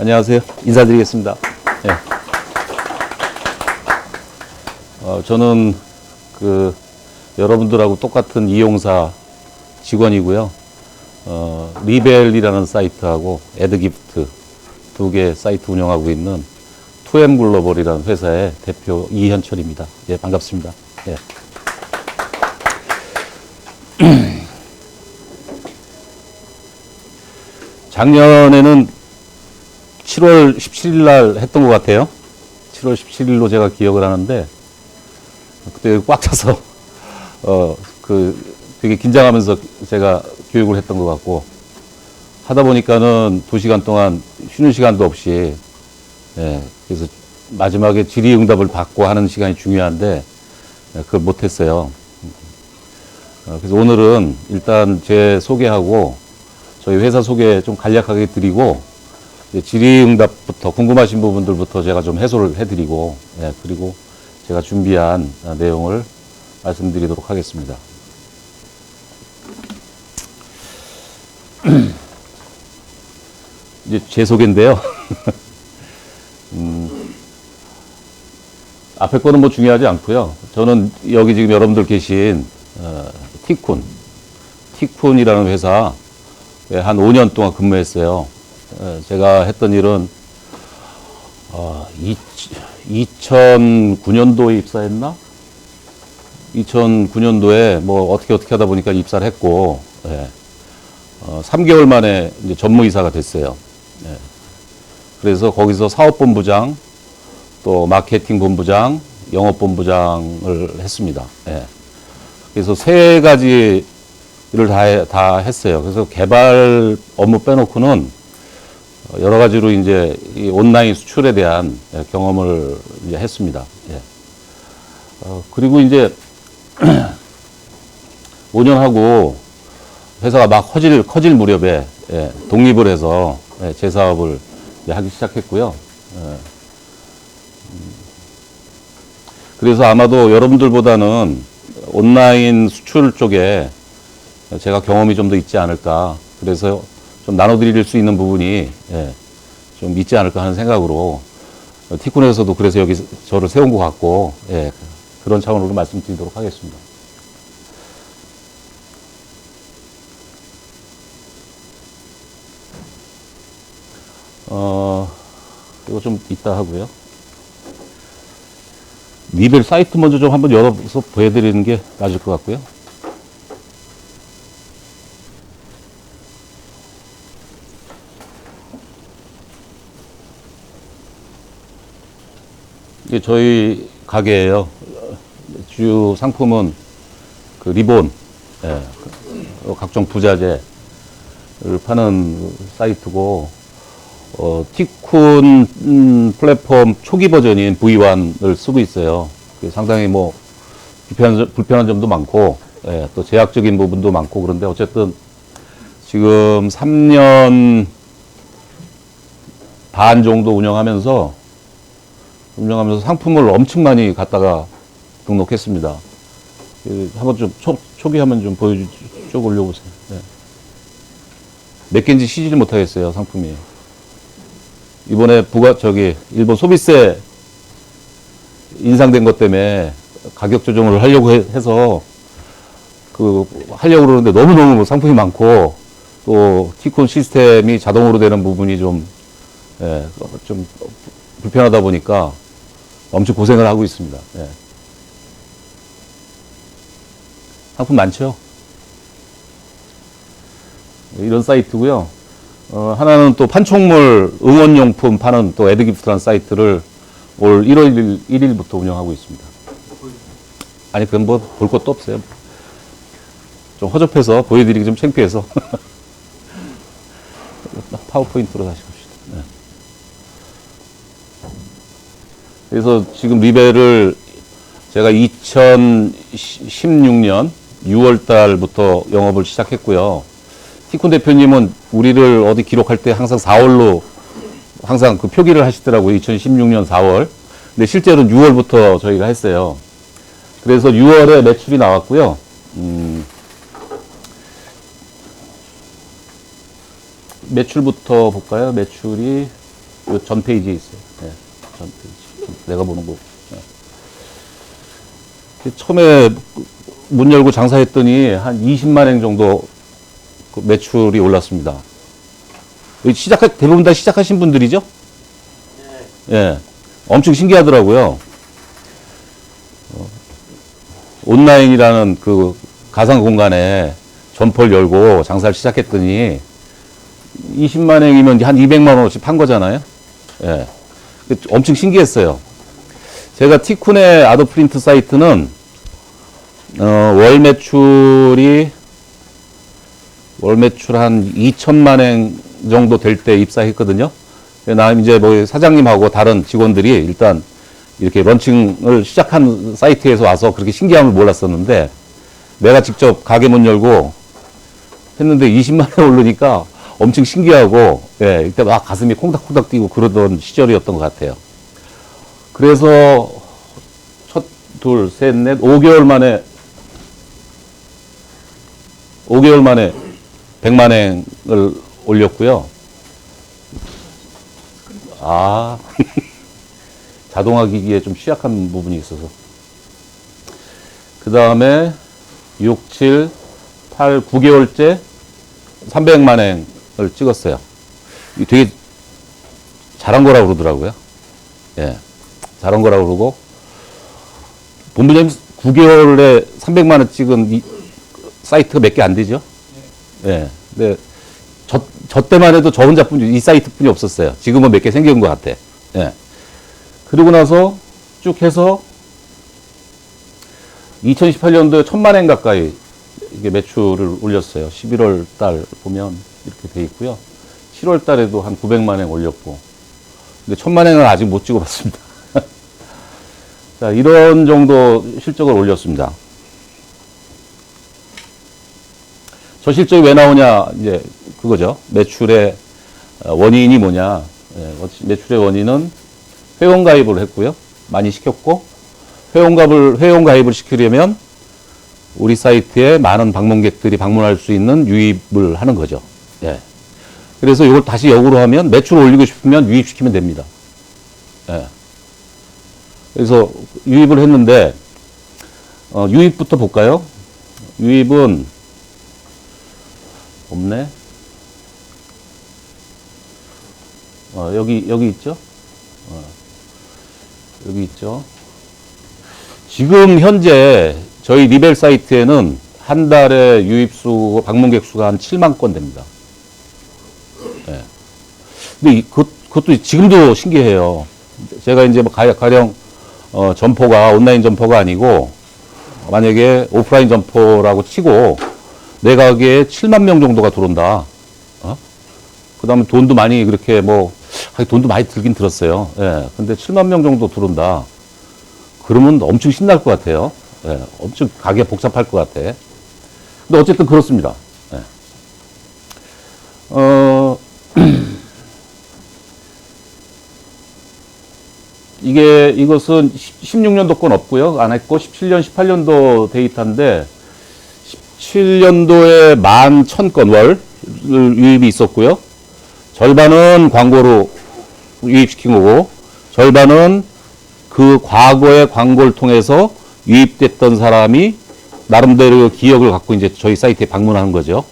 안녕하세요. 인사드리겠습니다. 예. 저는 여러분들하고 똑같은 이용사 직원이고요. 리벨이라는 사이트하고 애드기프트 두 개 사이트 운영하고 있는 투엠글로벌이라는 회사의 대표 이현철입니다. 예, 반갑습니다. 예. 작년에는 7월 17일 날 했던 것 같아요. 7월 17일로 제가 기억을 하는데, 그때 꽉 차서, 되게 긴장하면서 제가 교육을 했던 것 같고, 하다 보니까는 2시간 동안 쉬는 시간도 없이, 예, 그래서 마지막에 질의응답을 받고 하는 시간이 중요한데, 그걸 못했어요. 그래서 오늘은 일단 제 소개하고, 저희 회사 소개 좀 간략하게 드리고, 질의응답부터 궁금하신 부분들부터 제가 좀 해소를 해드리고, 예, 그리고 제가 준비한 내용을 말씀드리도록 하겠습니다. 이제 제 소개인데요. 앞에 거는 뭐 중요하지 않고요. 저는 여기 지금 여러분들 계신 티쿤이라는 회사 한 5년 동안 근무했어요. 제가 했던 일은 2009년도에 입사했나? 2009년도에 뭐 어떻게 하다 보니까 입사를 했고, 예. 3개월 만에 이제 전무이사가 됐어요. 예. 그래서 거기서 사업본부장, 또 마케팅본부장, 영업본부장을 했습니다. 예. 그래서 3가지 일을 다 했어요. 그래서 개발 업무 빼놓고는 여러 가지로 이제 이 온라인 수출에 대한 경험을 이제 했습니다. 예. 그리고 이제 5년 하고 회사가 막 커질 무렵에, 예, 독립을 해서, 예, 제 사업을 하기 시작했고요. 예. 그래서 아마도 여러분들보다는 온라인 수출 쪽에 제가 경험이 좀 더 있지 않을까. 그래서 좀 나눠드릴 수 있는 부분이, 예, 좀 있지 않을까 하는 생각으로 티쿤에서도 그래서 여기 저를 세운 것 같고, 예, 그런 차원으로 말씀드리도록 하겠습니다. 이거 좀 이따 하고요. 리벨 사이트 먼저 좀 한번 열어서 보여드리는 게 맞을 것 같고요. 이게 저희 가게예요. 주요 상품은 리본, 예, 각종 부자재를 파는 사이트고, 티쿤 플랫폼 초기 버전인 V1을 쓰고 있어요. 상당히 뭐 불편한 점도 많고, 예, 또 제약적인 부분도 많고, 그런데 어쨌든 지금 3년 반 정도 운영하면서 상품을 엄청 많이 갖다가 등록했습니다. 한번 좀 초기 화면 좀 쭉 올려보세요. 네. 몇 개인지 쉬지를 못하겠어요, 상품이. 이번에 일본 소비세 인상된 것 때문에 가격 조정을 하려고 해서 하려고 그러는데 너무너무 상품이 많고, 또 티콘 시스템이 자동으로 되는 부분이 좀 불편하다 보니까 엄청 고생을 하고 있습니다. 예. 상품 많죠? 이런 사이트고요. 하나는 또 판촉물 응원용품 파는 또 애드기프트라는 사이트를 올 1월 1일부터 운영하고 있습니다. 아니, 그건 뭐 볼 것도 없어요. 좀 허접해서 보여드리기 좀 창피해서. 파워포인트로 다시 갑시다. 네. 그래서 지금 리벨을 제가 2016년 6월 달부터 영업을 시작했고요. 티쿤 대표님은 우리를 어디 기록할 때 항상 4월로 항상 그 표기를 하시더라고요. 2016년 4월. 근데 실제로는 6월부터 저희가 했어요. 그래서 6월에 매출이 나왔고요. 매출부터 볼까요? 매출이 전 페이지에 있어요. 예, 전 페이지. 내가 보는 거. 예. 처음에 문 열고 장사했더니 한 20만 행 정도 그 매출이 올랐습니다. 대부분 다 시작하신 분들이죠? 예. 엄청 신기하더라고요. 온라인이라는 그 가상 공간에 점포를 열고 장사를 시작했더니 20만 행이면 한 200만 원어치 판 거잖아요. 예. 엄청 신기했어요. 제가 티쿤의 아도프린트 사이트는 월 매출 한 2천만 행 정도 될 때 입사했거든요. 나 이제 뭐 사장님하고 다른 직원들이 일단 이렇게 런칭을 시작한 사이트에서 와서 그렇게 신기함을 몰랐었는데 내가 직접 가게 문 열고 했는데 20만 원 오르니까 엄청 신기하고, 예, 이때 막 가슴이 콩닥콩닥 뛰고 그러던 시절이었던 것 같아요. 그래서 첫, 둘, 셋, 넷, 5개월 만에 100만 행을 올렸고요. 아, 자동화 기기에 좀 취약한 부분이 있어서. 그 다음에 6, 7, 8, 9개월째 300만 행을 찍었어요. 되게 잘한 거라고 그러더라고요. 예. 잘한 거라고 그러고, 본부장님 9개월에 300만 원 찍은 이 사이트가 몇 개 안 되죠? 예. 근데 저 때만 해도 저 혼자뿐이, 이 사이트뿐이 없었어요. 지금은 몇 개 생긴 것 같아. 예. 그러고 나서 쭉 해서 2018년도에 1000만 행 가까이 이게 매출을 올렸어요. 11월 달 보면 이렇게 돼 있고요. 7월 달에도 한 900만 행 올렸고. 근데 1000만 행은 아직 못 찍어봤습니다. 자, 이런 정도 실적을 올렸습니다. 저 실적이 왜 나오냐, 이제 그거죠. 매출의 원인이 뭐냐. 예, 매출의 원인은 회원 가입을 했고요. 많이 시켰고, 회원 가입을 시키려면 우리 사이트에 많은 방문객들이 방문할 수 있는 유입을 하는 거죠. 예. 그래서 이걸 다시 역으로 하면 매출을 올리고 싶으면 유입시키면 됩니다. 예. 그래서 유입을 했는데, 유입부터 볼까요? 유입은 없네. 여기 있죠? 여기 있죠? 지금 현재 저희 리벨 사이트에는 한 달에 유입수, 방문객 수가 한 7만 건 됩니다. 예. 근데 그것도 지금도 신기해요. 제가 이제 뭐 가령, 점포가 온라인 점포가 아니고, 만약에 오프라인 점포라고 치고, 내 가게에 7만 명 정도가 들어온다. 그 다음에 돈도 많이 그렇게 돈도 많이 들긴 들었어요. 예. 근데 7만 명 정도 들어온다. 그러면 엄청 신날 것 같아요. 예. 엄청 가게 복잡할 것 같아. 근데 어쨌든 그렇습니다. 예. 이것은 16년도 건 없고요. 안 했고, 17년, 18년도 데이터인데, 17년도에 11,000건 월 유입이 있었고요. 절반은 광고로 유입시킨 거고, 절반은 그 과거의 광고를 통해서 유입됐던 사람이 나름대로 기억을 갖고 이제 저희 사이트에 방문하는 거죠.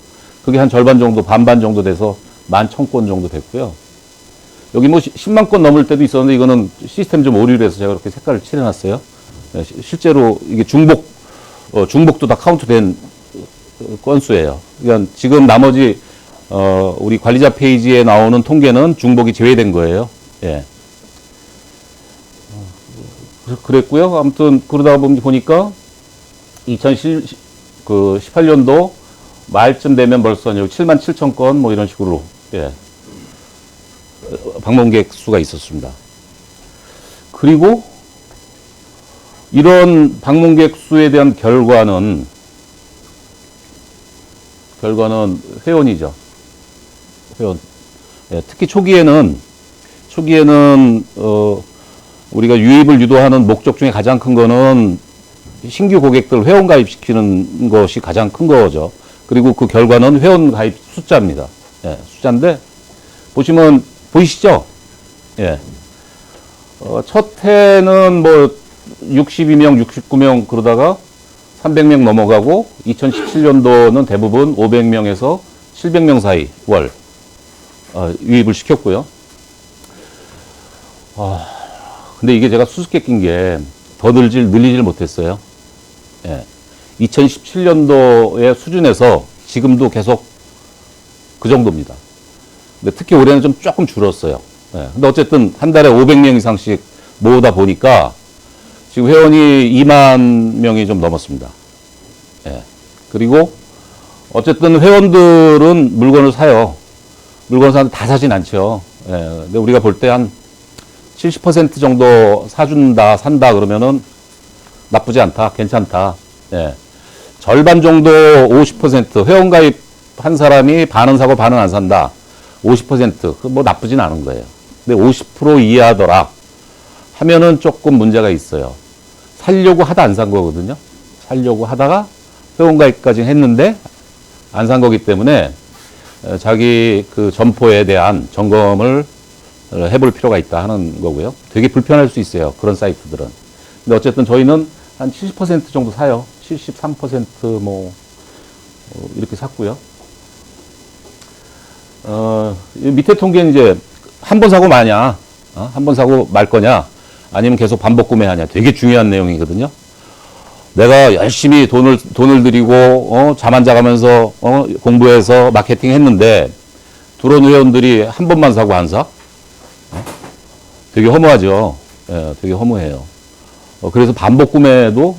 그게 한 절반 정도, 반반 정도 돼서 11,000건 정도 됐고요. 여기 뭐 10만 건 넘을 때도 있었는데 이거는 시스템 좀 오류를 해서 제가 이렇게 색깔을 칠해놨어요. 실제로 이게 중복도 다 카운트된 건수예요. 그러니까 지금 나머지 우리 관리자 페이지에 나오는 통계는 중복이 제외된 거예요. 예. 그랬고요. 아무튼 그러다 보니까 2018년도 말쯤 되면 벌써 7만 7천 건 뭐 이런 식으로, 예, 방문객 수가 있었습니다. 그리고 이런 방문객 수에 대한 결과는 회원이죠. 회원. 예, 특히 초기에는 우리가 유입을 유도하는 목적 중에 가장 큰 거는 신규 고객들 회원 가입시키는 것이 가장 큰 거죠. 그리고 그 결과는 회원 가입 숫자입니다. 예, 숫자인데 보시죠? 예. 첫 해는 뭐 62명, 69명 그러다가 300명 넘어가고 2017년도는 대부분 500명에서 700명 사이 월 유입을 시켰고요. 근데 이게 제가 수수께끼인 게 더 늘리질 못했어요. 예. 2017년도의 수준에서 지금도 계속 그 정도입니다. 근데 특히 올해는 좀 조금 줄었어요. 예. 근데 어쨌든 한 달에 500명 이상씩 모으다 보니까 지금 회원이 2만 명이 좀 넘었습니다. 예. 그리고 어쨌든 회원들은 물건을 사요. 물건 사는데 다 사진 않죠. 예. 근데 우리가 볼 때 한 70% 정도 산다 그러면은 나쁘지 않다, 괜찮다. 예. 절반 정도 50% 회원가입 한 사람이 반은 사고 반은 안 산다. 50% 그 뭐 나쁘진 않은 거예요. 근데 50% 이하더라 하면은 조금 문제가 있어요. 살려고 하다 안 산 거거든요. 살려고 하다가 회원가입까지 했는데 안 산 거기 때문에 자기 그 점포에 대한 점검을 해볼 필요가 있다 하는 거고요. 되게 불편할 수 있어요. 그런 사이트들은. 근데 어쨌든 저희는 한 70% 정도 사요. 73% 이렇게 샀고요. 밑에 통계는 이제 한 번 사고 마냐, 한 번 사고 말 거냐, 아니면 계속 반복 구매하냐. 되게 중요한 내용이거든요. 내가 열심히 돈을 들이고, 잠 안 자가면서, 공부해서 마케팅 했는데, 들어온 회원들이 한 번만 사고 안 사? 되게 허무하죠. 예, 되게 허무해요. 그래서 반복 구매도,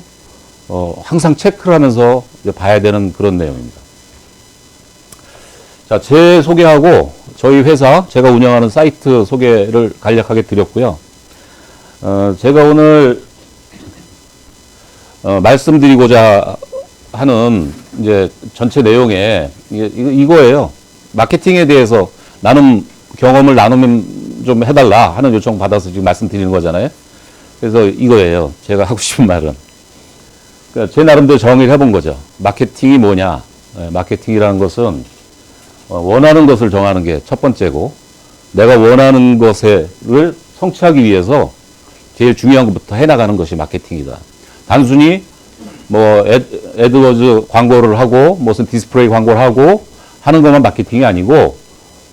항상 체크를 하면서 이제 봐야 되는 그런 내용입니다. 자, 제 소개하고 저희 회사, 제가 운영하는 사이트 소개를 간략하게 드렸고요. 제가 오늘, 말씀드리고자 하는 이제 전체 내용에 이거예요. 마케팅에 대해서 나눔 경험을 나누면 좀 해달라 하는 요청 받아서 지금 말씀드리는 거잖아요. 그래서 이거예요. 제가 하고 싶은 말은. 그러니까 제 나름대로 정의를 해본 거죠. 마케팅이 뭐냐. 마케팅이라는 것은 원하는 것을 정하는 게 첫 번째고, 내가 원하는 것을 성취하기 위해서 제일 중요한 것부터 해나가는 것이 마케팅이다. 단순히 뭐 애드워즈 광고를 하고 무슨 디스플레이 광고를 하고 하는 것만 마케팅이 아니고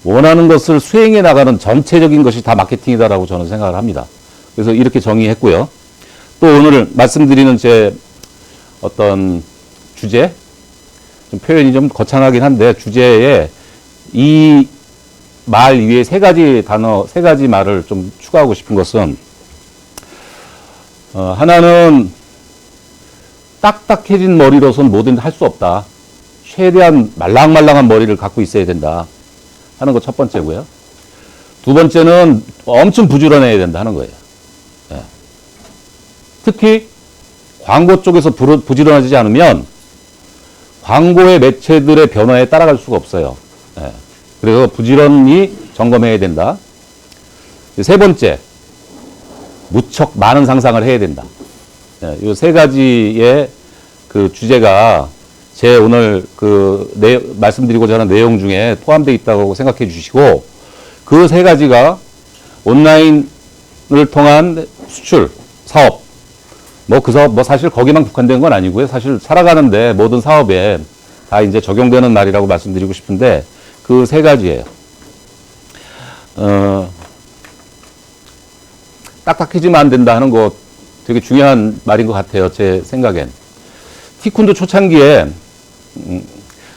원하는 것을 수행해 나가는 전체적인 것이 다 마케팅이다라고 저는 생각을 합니다. 그래서 이렇게 정의했고요. 또 오늘 말씀드리는 제 어떤 주제, 좀 표현이 좀 거창하긴 한데 주제에 이 말 위에 세 가지 말을 좀 추가하고 싶은 것은 하나는 딱딱해진 머리로선 뭐든 할 수 없다. 최대한 말랑말랑한 머리를 갖고 있어야 된다 하는 거 첫 번째고요. 두 번째는 엄청 부지런해야 된다 하는 거예요. 예. 특히 광고 쪽에서 부지런하지 않으면 광고의 매체들의 변화에 따라갈 수가 없어요. 예. 그래서 부지런히 점검해야 된다. 세 번째, 무척 많은 상상을 해야 된다. 예, 이 세 가지의 그 주제가 제 오늘 말씀드리고자 하는 내용 중에 포함되어 있다고 생각해 주시고, 그 세 가지가 온라인을 통한 수출, 사업, 그 사업, 사실 거기만 국한된 건 아니고요. 사실 살아가는데 모든 사업에 다 이제 적용되는 말이라고 말씀드리고 싶은데, 그 세 가지예요. 딱딱해지면 안 된다 하는 거 되게 중요한 말인 것 같아요. 제 생각엔. 티쿤도 초창기에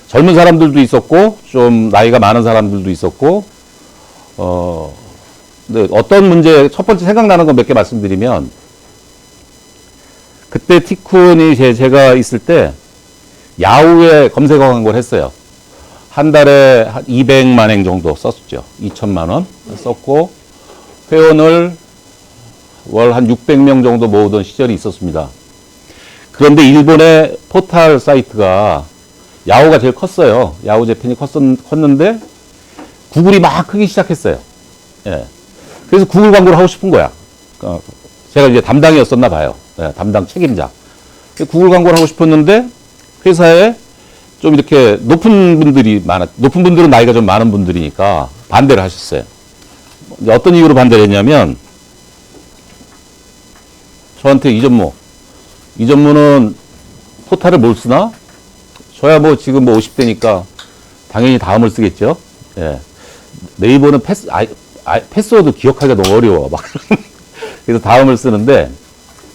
젊은 사람들도 있었고 좀 나이가 많은 사람들도 있었고 근데 어떤 문제, 첫 번째 생각나는 거 몇 개 말씀드리면, 그때 티쿤이 제가 있을 때 야후에 검색어 광고를 했어요. 한 달에 한 200만 행 정도 썼죠. 2천만 원 썼고, 회원을 월 한 600명 정도 모으던 시절이 있었습니다. 그런데 일본의 포털 사이트가 야후가 제일 컸어요. 야후 재팬이 컸는데 구글이 막 크기 시작했어요. 예. 그래서 구글 광고를 하고 싶은 거야. 제가 이제 담당이었었나 봐요. 예, 담당 책임자. 구글 광고를 하고 싶었는데 회사에 좀 이렇게 높은 분들은 나이가 좀 많은 분들이니까 반대를 하셨어요. 이제 어떤 이유로 반대를 했냐면, 저한테 이전무는 포탈을 뭘 쓰나? 저야 뭐 지금 뭐 50대니까 당연히 다음을 쓰겠죠. 예. 네이버는 패스워드 기억하기가 너무 어려워. 막. 그래서 다음을 쓰는데,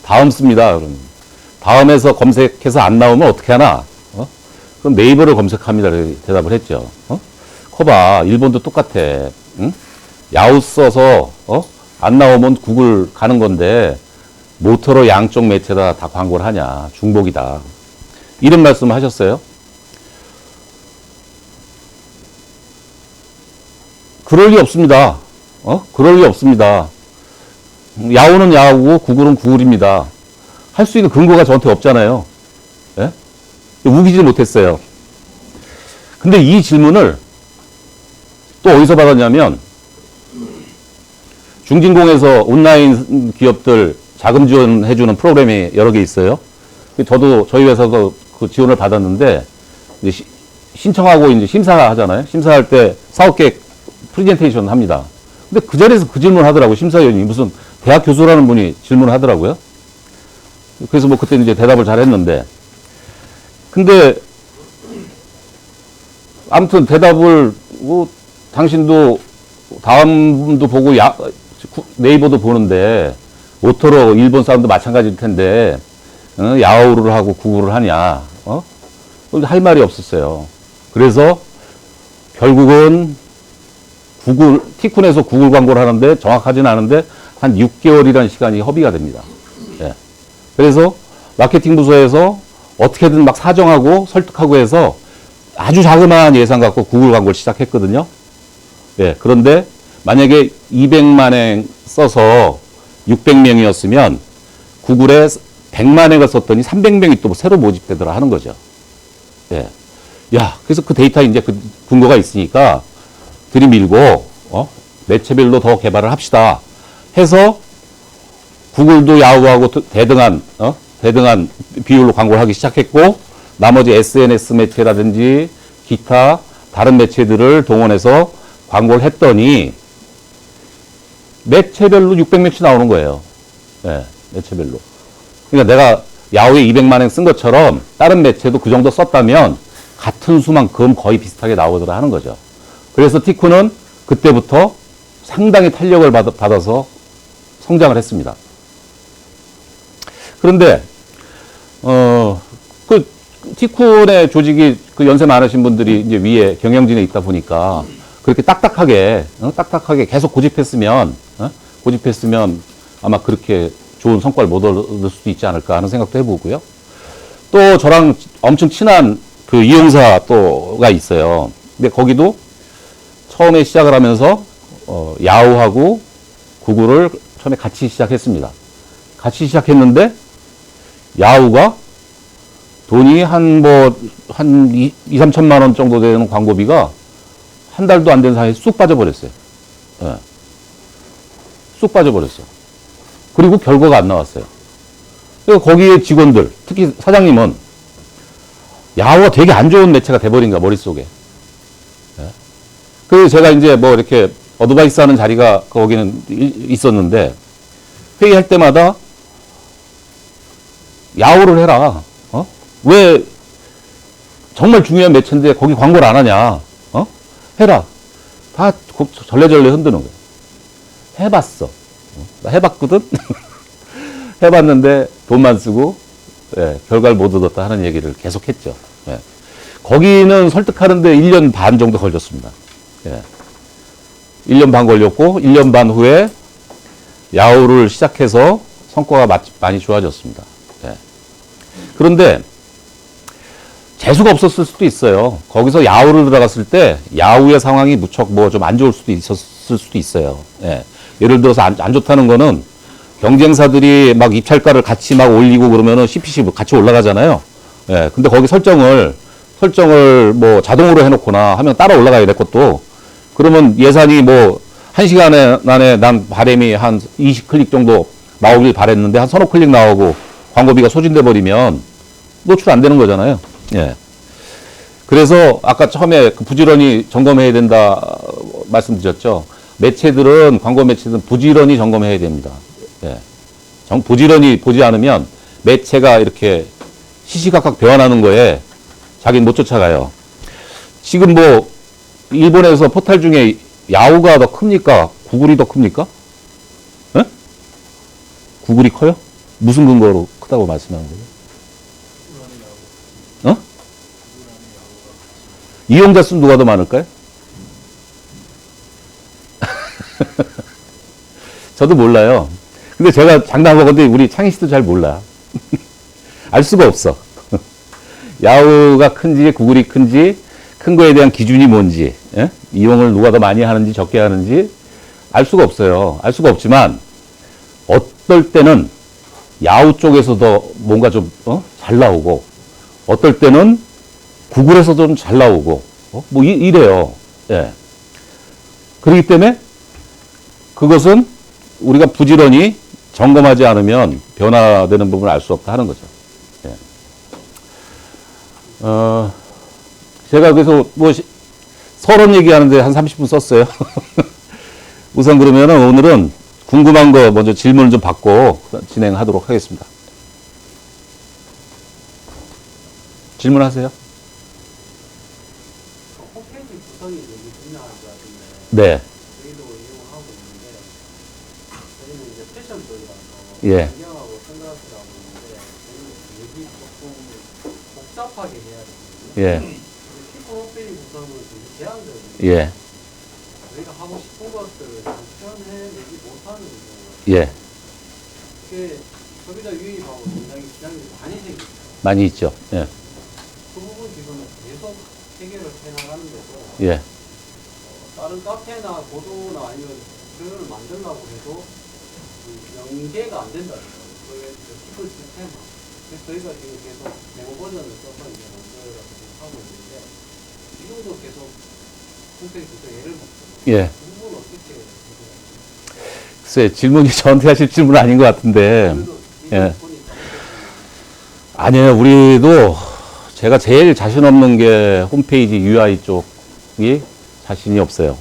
다음 씁니다. 그러면. 다음에서 검색해서 안 나오면 어떻게 하나? 그럼 네이버를 검색합니다. 대답을 했죠. 커봐. 일본도 똑같아. 응? 야후 써서, 안 나오면 구글 가는 건데, 모터로 양쪽 매체다 다 광고를 하냐. 중복이다. 이런 말씀을 하셨어요. 그럴 리 없습니다. 그럴 리 없습니다. 야후는 야후고 구글은 구글입니다. 할 수 있는 근거가 저한테 없잖아요. 예? 우기지 못했어요. 근데 이 질문을 또 어디서 받았냐면, 중진공에서 온라인 기업들 자금 지원해주는 프로그램이 여러 개 있어요. 저희 회사도 그 지원을 받았는데, 이제 신청하고 이제 심사하잖아요. 심사할 때 사업계획 프레젠테이션 합니다. 근데 그 자리에서 그 질문 하더라고요. 심사위원이 무슨 대학 교수라는 분이 질문을 하더라고요. 그래서 뭐 그때 이제 대답을 잘 했는데, 근데 아무튼 대답을 뭐 당신도 다음도 보고 네이버도 보는데 모토로 일본 사람도 마찬가지일 텐데 야후를 하고 구글을 하냐? 할 말이 없었어요. 그래서 결국은 티쿤에서 구글 광고를 하는데 정확하진 않은데 한 6개월이라는 시간이 허비가 됩니다. 예. 그래서 마케팅 부서에서 어떻게든 막 사정하고 설득하고 해서 아주 자그마한 예산 갖고 구글 광고를 시작했거든요. 예. 그런데 만약에 200만엔 써서 600명이었으면 구글에 100만엔을 썼더니 300명이 또 새로 모집되더라 하는 거죠. 예. 야, 그래서 그 데이터에 이제 그 근거가 있으니까 들이밀고, 매체별로 더 개발을 합시다. 해서 구글도 야후하고 대등한 비율로 광고를 하기 시작했고, 나머지 SNS 매체라든지 기타 다른 매체들을 동원해서 광고를 했더니 매체별로 600명씩 나오는 거예요. 예, 매체별로. 그러니까 내가 야후에 200만엔 쓴 것처럼 다른 매체도 그 정도 썼다면 같은 수만큼 거의 비슷하게 나오더라 하는 거죠. 그래서 티쿤은 그때부터 상당히 탄력을 받아서 성장을 했습니다. 그런데 그 티쿤의 조직이 그 연세 많으신 분들이 이제 위에 경영진에 있다 보니까 그렇게 딱딱하게 계속 고집했으면 아마 그렇게 좋은 성과를 못 얻을 수도 있지 않을까 하는 생각도 해보고요. 또 저랑 엄청 친한 그 이용사 또가 있어요. 근데 거기도 처음에 시작을 하면서 야후하고 구글을 처음에 같이 시작했습니다. 같이 시작했는데 야후가 돈이 한 2, 3천만 원 정도 되는 광고비가 한 달도 안 된 사이에 쑥 빠져버렸어요. 예. 쑥 빠져버렸어. 그리고 결과가 안 나왔어요. 그러니까 거기에 직원들, 특히 사장님은 야후가 되게 안 좋은 매체가 돼버린 거야, 머릿속에. 예. 그래서 제가 이제 뭐 이렇게 어드바이스 하는 자리가 거기는 있었는데, 회의할 때마다 야후를 해라. 왜 정말 중요한 매체인데 거기 광고를 안 하냐. 해라. 다 절레절레 흔드는 거예요. 해봤어. 나 해봤거든? 해봤는데 돈만 쓰고, 예, 결과를 못 얻었다 하는 얘기를 계속 했죠. 예. 거기는 설득하는데 1년 반 정도 걸렸습니다. 예. 1년 반 걸렸고, 1년 반 후에 야후를 시작해서 성과가 많이 좋아졌습니다. 예. 그런데 재수가 없었을 수도 있어요. 거기서 야후를 들어갔을 때 야후의 상황이 무척 뭐 좀 안 좋을 수도 있었을 수도 있어요. 예. 예를 들어서 안 좋다는 거는 경쟁사들이 막 입찰가를 같이 막 올리고 그러면은 CPC 같이 올라가잖아요. 예. 근데 거기 설정을 뭐 자동으로 해놓거나 하면 따라 올라가야 될 것도, 그러면 예산이 뭐 1시간 안에 난 바람이 한 20클릭 정도 나오길 바랬는데 한 서너 클릭 나오고 광고비가 소진돼 버리면 노출 안 되는 거잖아요. 예. 그래서 아까 처음에 그 부지런히 점검해야 된다 말씀드렸죠. 매체들은, 광고 매체들은 부지런히 점검해야 됩니다. 예. 부지런히 보지 않으면 매체가 이렇게 시시각각 변하는 거에 자기는 못 쫓아가요. 지금 뭐, 일본에서 포탈 중에 야후가 더 큽니까? 구글이 더 큽니까? 예? 구글이 커요? 무슨 근거로 크다고 말씀하는 거예요? 어? 이용자 수는 누가 더 많을까요? 저도 몰라요. 근데 제가 장담하건데 우리 창희 씨도 잘 몰라. 알 수가 없어. 야후가 큰지 구글이 큰지 큰 거에 대한 기준이 뭔지, 예? 이용을 누가 더 많이 하는지 적게 하는지 알 수가 없어요. 알 수가 없지만 어떨 때는 야후 쪽에서 더 뭔가 좀 잘 나오고 어떨 때는 구글에서 좀 잘 나오고 뭐 이래요. 예. 그렇기 때문에 그것은 우리가 부지런히 점검하지 않으면 변화되는 부분을 알 수 없다 하는 거죠. 예. 제가 그래서 뭐 서론 얘기하는데 한 30분 썼어요. 우선 그러면은 오늘은 궁금한 거 먼저 질문을 좀 받고 진행하도록 하겠습니다. 질문하세요. 홈페이지 구성이 되게 중요한 것 같은데 네. 저희도 이용하고 있는데 저희는 이제 패션 쪽이라서 예. 안경하고 선글라스라고 있는데 저희는 되게 조금 복잡하게 해야 되거든요. 예. 피부 홈페이지 구성은 되게 제한적이에요. 예. 저희가 하고 싶은 것들을 잘 표현해내지 못하는 거예요. 예. 그게 소비자 유입하고 굉장히 지장이 많이 생겨요. 많이 있죠. 예. 그 부분 지금 계속 해결을 해나가는데도 예. 다른 카페나 보도나 아니면 표현을 만들려고 해도 그 연계가 안 된다는 거예요. 그게 기본 시스템. 그래서 저희가 지금 계속 네모 버전을 써서 이제 만들어서 하고 있는데 지금도 계속 홈페이지에서 예를 먹고 예. 그 부분 어떻게 해결하세요? 글쎄, 질문이 저한테 하실 질문은 아닌 것 같은데. 그래도 예. 보니까 아니에요. 우리도 제가 제일 자신 없는 게 홈페이지 UI 쪽이 자신이 없어요.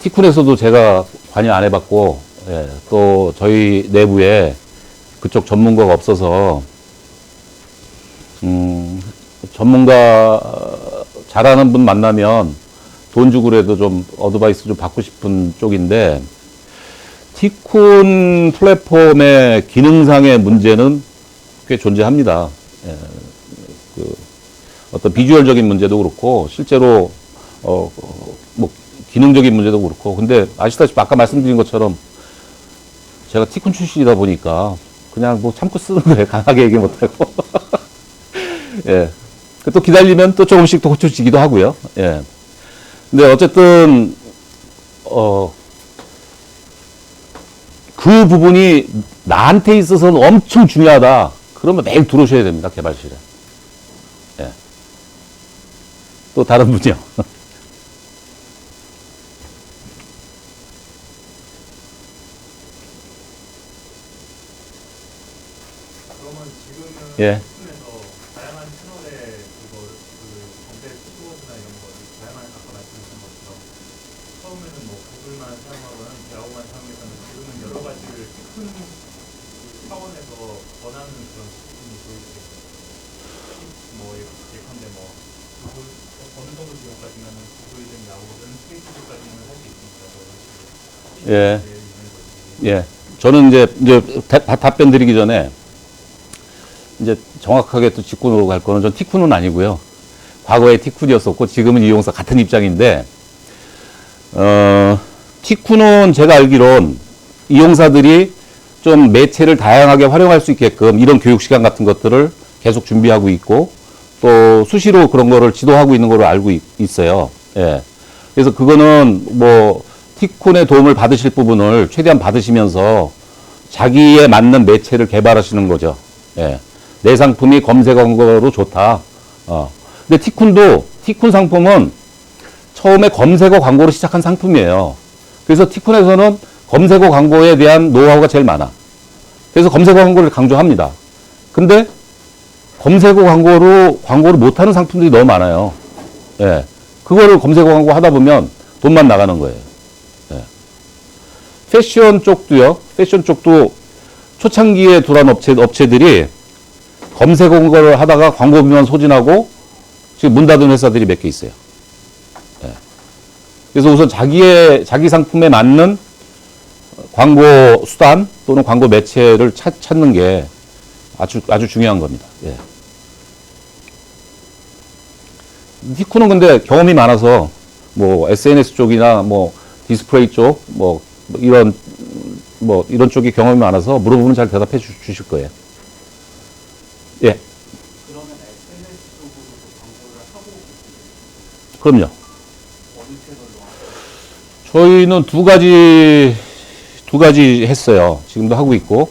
티쿤에서도 제가 관여 안 해봤고, 예, 또 저희 내부에 그쪽 전문가가 없어서, 전문가 잘하는 분 만나면 돈 주고라도 좀 어드바이스 좀 받고 싶은 쪽인데, 티쿤 플랫폼의 기능상의 문제는 꽤 존재합니다. 예, 어떤 비주얼적인 문제도 그렇고, 실제로, 뭐, 기능적인 문제도 그렇고, 근데 아시다시피 아까 말씀드린 것처럼 제가 티쿤 출신이다 보니까 그냥 뭐 참고 쓰는 거예요. 강하게 얘기 못하고. 예. 또 기다리면 또 조금씩 또 고쳐지기도 하고요. 예. 근데 어쨌든, 그 부분이 나한테 있어서는 엄청 중요하다. 그러면 매일 들어오셔야 됩니다. 개발실에. 예. 또 다른 분이요. 그러면 지금은 예. 팀에서 다양한 채널에 검색 키워드나 이런 걸 다양한 아까 말씀하신 것처럼 처음에는 뭐 구글만 사용하거나 야후만 사용했다면 지금은 여러 가지를 큰 차원에서 권하는 그런 시스템이 보이시겠어요. 뭐 예컨대 뭐 구글 어느 정도 지역까지는 구글이든 야후든 페이스북까지는 할 수 있으니까 그런 식으로 예. 있는 거지. 예. 저는 이제 답변 드리기 전에 이제 정확하게 또 짚고 갈 거는 전 티쿤은 아니고요. 과거에 티쿤이었었고 지금은 이용사 같은 입장인데, 티쿤은 제가 알기론 이용사들이 좀 매체를 다양하게 활용할 수 있게끔 이런 교육 시간 같은 것들을 계속 준비하고 있고 또 수시로 그런 거를 지도하고 있는 걸로 알고 있어요. 예. 그래서 그거는 뭐 티쿤의 도움을 받으실 부분을 최대한 받으시면서 자기에 맞는 매체를 개발하시는 거죠. 예. 내 상품이 검색 광고로 좋다. 근데 티쿤 상품은 처음에 검색어 광고로 시작한 상품이에요. 그래서 티쿤에서는 검색어 광고에 대한 노하우가 제일 많아. 그래서 검색어 광고를 강조합니다. 근데 검색어 광고를 못하는 상품들이 너무 많아요. 예. 그거를 검색어 광고 하다 보면 돈만 나가는 거예요. 패션 쪽도요. 패션 쪽도 초창기에 들어온 업체들이 검색 공고를 하다가 광고비만 소진하고 지금 문 닫은 회사들이 몇 개 있어요. 예. 그래서 우선 자기 상품에 맞는 광고 수단 또는 광고 매체를 찾는 게 아주 중요한 겁니다. 예. 티쿠는 근데 경험이 많아서 뭐 SNS 쪽이나 뭐 디스플레이 쪽 이런 쪽에 경험이 많아서 물어보면 잘 대답해 주실 거예요. 예. 그러면 SNS 쪽으로도 광고를 하고 계세요? 그럼요. 어느 채널로 하세요? 저희는 두 가지 했어요. 지금도 하고 있고,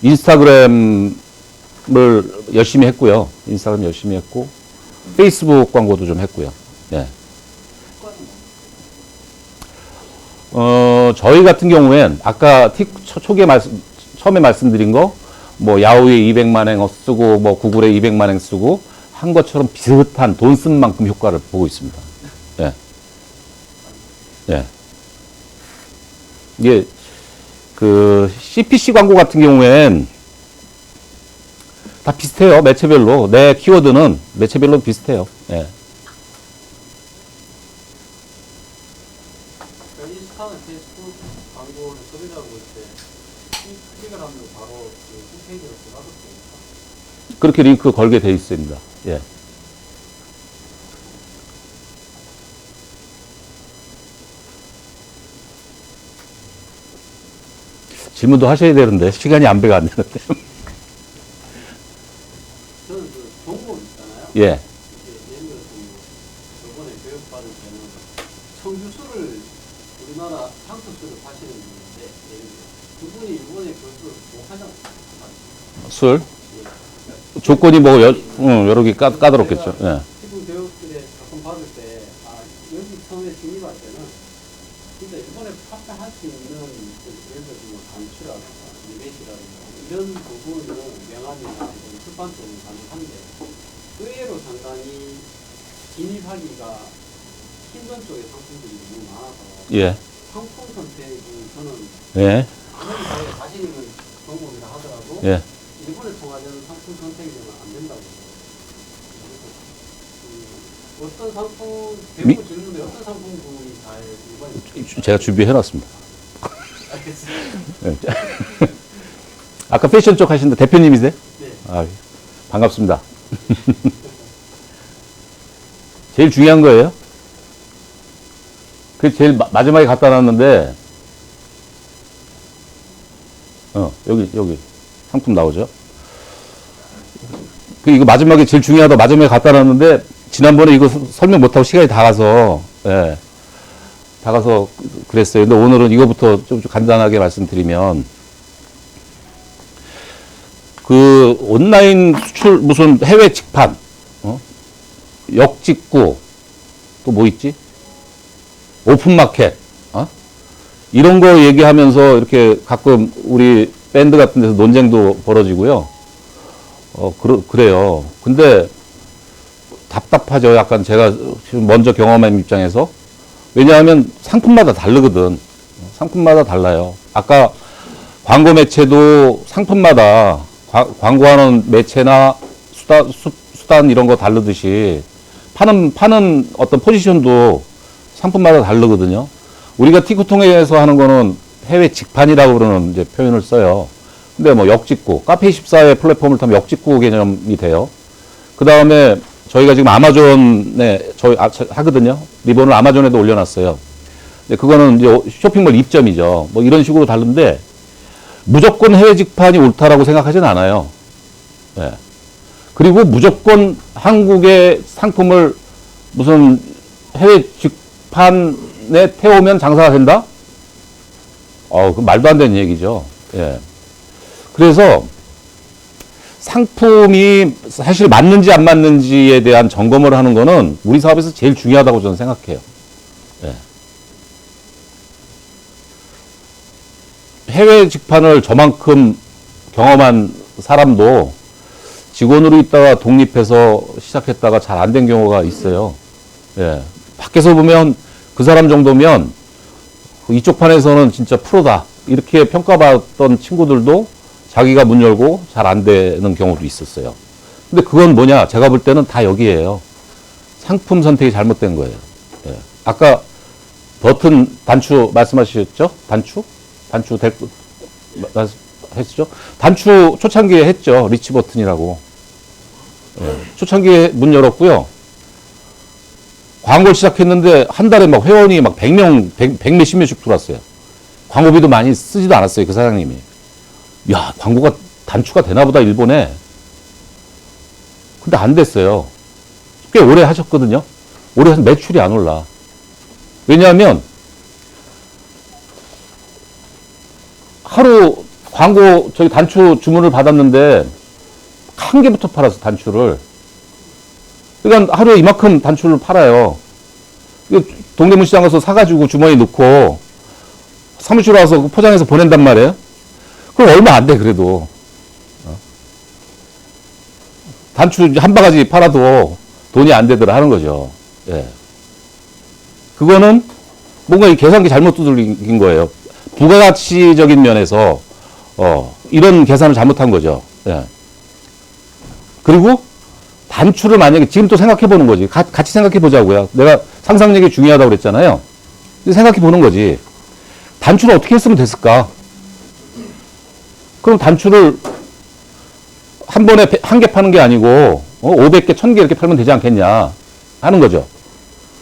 인스타그램을 열심히 했고요. 인스타그램 열심히 했고, 페이스북 광고도 좀 했고요. 예. 저희 같은 경우엔 아까 초기에 처음에 말씀드린 거, 뭐 야후에 200만 행 쓰고, 뭐 구글에 200만 행 쓰고 한 것처럼 비슷한 돈 쓴 만큼 효과를 보고 있습니다. 예. 예. 이게 그 CPC 광고 같은 경우엔 다 비슷해요. 매체별로. 내 키워드는 매체별로 비슷해요. 예. 인스타나 페이스북 광고를 소비자가 볼 때 클릭을 하면 바로 그 홈페이지로 들어가게 됩니까? 그렇게 링크 걸게 돼 있습니다. 예. 질문도 하셔야 되는데 시간이 안 배가 안 되는데. 저는 그 종목 있잖아요. 예. 이게 예를 들어서 저번에 교육받을 때는 청주술을 우리나라 향수술을 하시는 분인데 예를 들어 그분이 이번에 교수를 못 하지 않습니까? 술 조건이 뭐 여러 개 까다롭겠죠. 예. 지금 교육들에 가끔 받을 때 여기 처음에 진입할 때는 진짜 이번에 합격할 수 있는 예를 들어서 뭐 단추라든가 리베이트라든가 이런 부분은 명함이나 출판 쪽은 가능한데 의외로 상당히 진입하기가 힘든 쪽의 상품들이 너무 많아서 예. 상품 선택은 저는 예. 아무리 자기가 자신 있는 종목이라 하더라도 예. 일본에 통하는 상품 선택이 되면 안 된다고. 어떤 상품 대부분 질문에 어떤 상품군이 잘 일반에 제가 준비해 놨습니다. 알겠습니다. 예. 아까 패션 쪽 하시는데 대표님이세요? 네. 아, 반갑습니다. 제일 중요한 거예요. 그 제일 마지막에 갖다 놨는데, 여기 상품 나오죠. 그 이거 마지막에 제일 중요하다 마지막에 갖다 놨는데 지난번에 이거 설명 못하고 시간이 다 가서, 예, 다 가서 그랬어요. 근데 오늘은 이거부터 좀 간단하게 말씀드리면, 그 온라인 수출 무슨 해외 직판, 역직구, 또 뭐 있지? 오픈마켓, 이런 거 얘기하면서 이렇게 가끔 우리 밴드 같은 데서 논쟁도 벌어지고요. 그래요. 근데 답답하죠. 약간 제가 지금 먼저 경험한 입장에서. 왜냐하면 상품마다 다르거든. 상품마다 달라요. 아까 광고 매체도 상품마다 광고하는 매체나 수단 이런 거 다르듯이 파는 어떤 포지션도 상품마다 다르거든요. 우리가 티쿠통에서 하는 거는 해외 직판이라고 그러는 이제 표현을 써요. 근데 뭐 역직구, 카페24의 플랫폼을 타면 역직구 개념이 돼요. 그 다음에 저희가 지금 아마존에 저희 하거든요. 리본을 아마존에도 올려놨어요. 근데 그거는 이제 쇼핑몰 입점이죠. 뭐 이런 식으로 다른데 무조건 해외 직판이 옳다라고 생각하진 않아요. 예. 그리고 무조건 한국의 상품을 무슨 해외 직판에 태우면 장사가 된다? 그 말도 안 되는 얘기죠. 예. 그래서 상품이 사실 맞는지 안 맞는지에 대한 점검을 하는 거는 우리 사업에서 제일 중요하다고 저는 생각해요. 예. 해외 직판을 저만큼 경험한 사람도 직원으로 있다가 독립해서 시작했다가 잘 안 된 경우가 있어요. 예. 밖에서 보면 그 사람 정도면 이쪽 판에서는 진짜 프로다. 이렇게 평가받던 친구들도 자기가 문 열고 잘 안 되는 경우도 있었어요. 근데 그건 뭐냐? 제가 볼 때는 다 여기에요. 상품 선택이 잘못된 거예요. 예. 아까 버튼 단추 말씀하셨죠? 단추 했죠? 단추 초창기에 했죠. 리치 버튼이라고. 예. 초창기에 문 열었고요. 광고를 시작했는데 한 달에 막 회원이 막 100명, 100 몇십 명씩 들어왔어요. 광고비도 많이 쓰지도 않았어요. 그 사장님이. 야, 광고가 단추가 되나 보다, 일본에. 근데 안 됐어요. 꽤 오래 하셨거든요. 오래 해서 매출이 안 올라. 왜냐하면 하루 광고 저기 단추 주문을 받았는데 한 개부터 팔아서 단추를. 그러니까 하루에 이만큼 단추를 팔아요. 동대문 시장 가서 사가지고 주머니에 넣고 사무실 와서 포장해서 보낸단 말이에요. 그럼 얼마 안 돼, 그래도. 단추 한 바가지 팔아도 돈이 안 되더라 하는 거죠. 예. 그거는 뭔가 이 계산기 잘못 두들긴 거예요. 부가가치적인 면에서, 이런 계산을 잘못한 거죠. 예. 그리고 단추를 만약에 지금 또 생각해 보는 거지. 같이 생각해 보자고요. 내가 상상력이 중요하다고 그랬잖아요. 생각해 보는 거지. 단추를 어떻게 했으면 됐을까? 그럼 단추를 한 번에 한 개 파는 게 아니고 500개, 1000개 이렇게 팔면 되지 않겠냐 하는 거죠.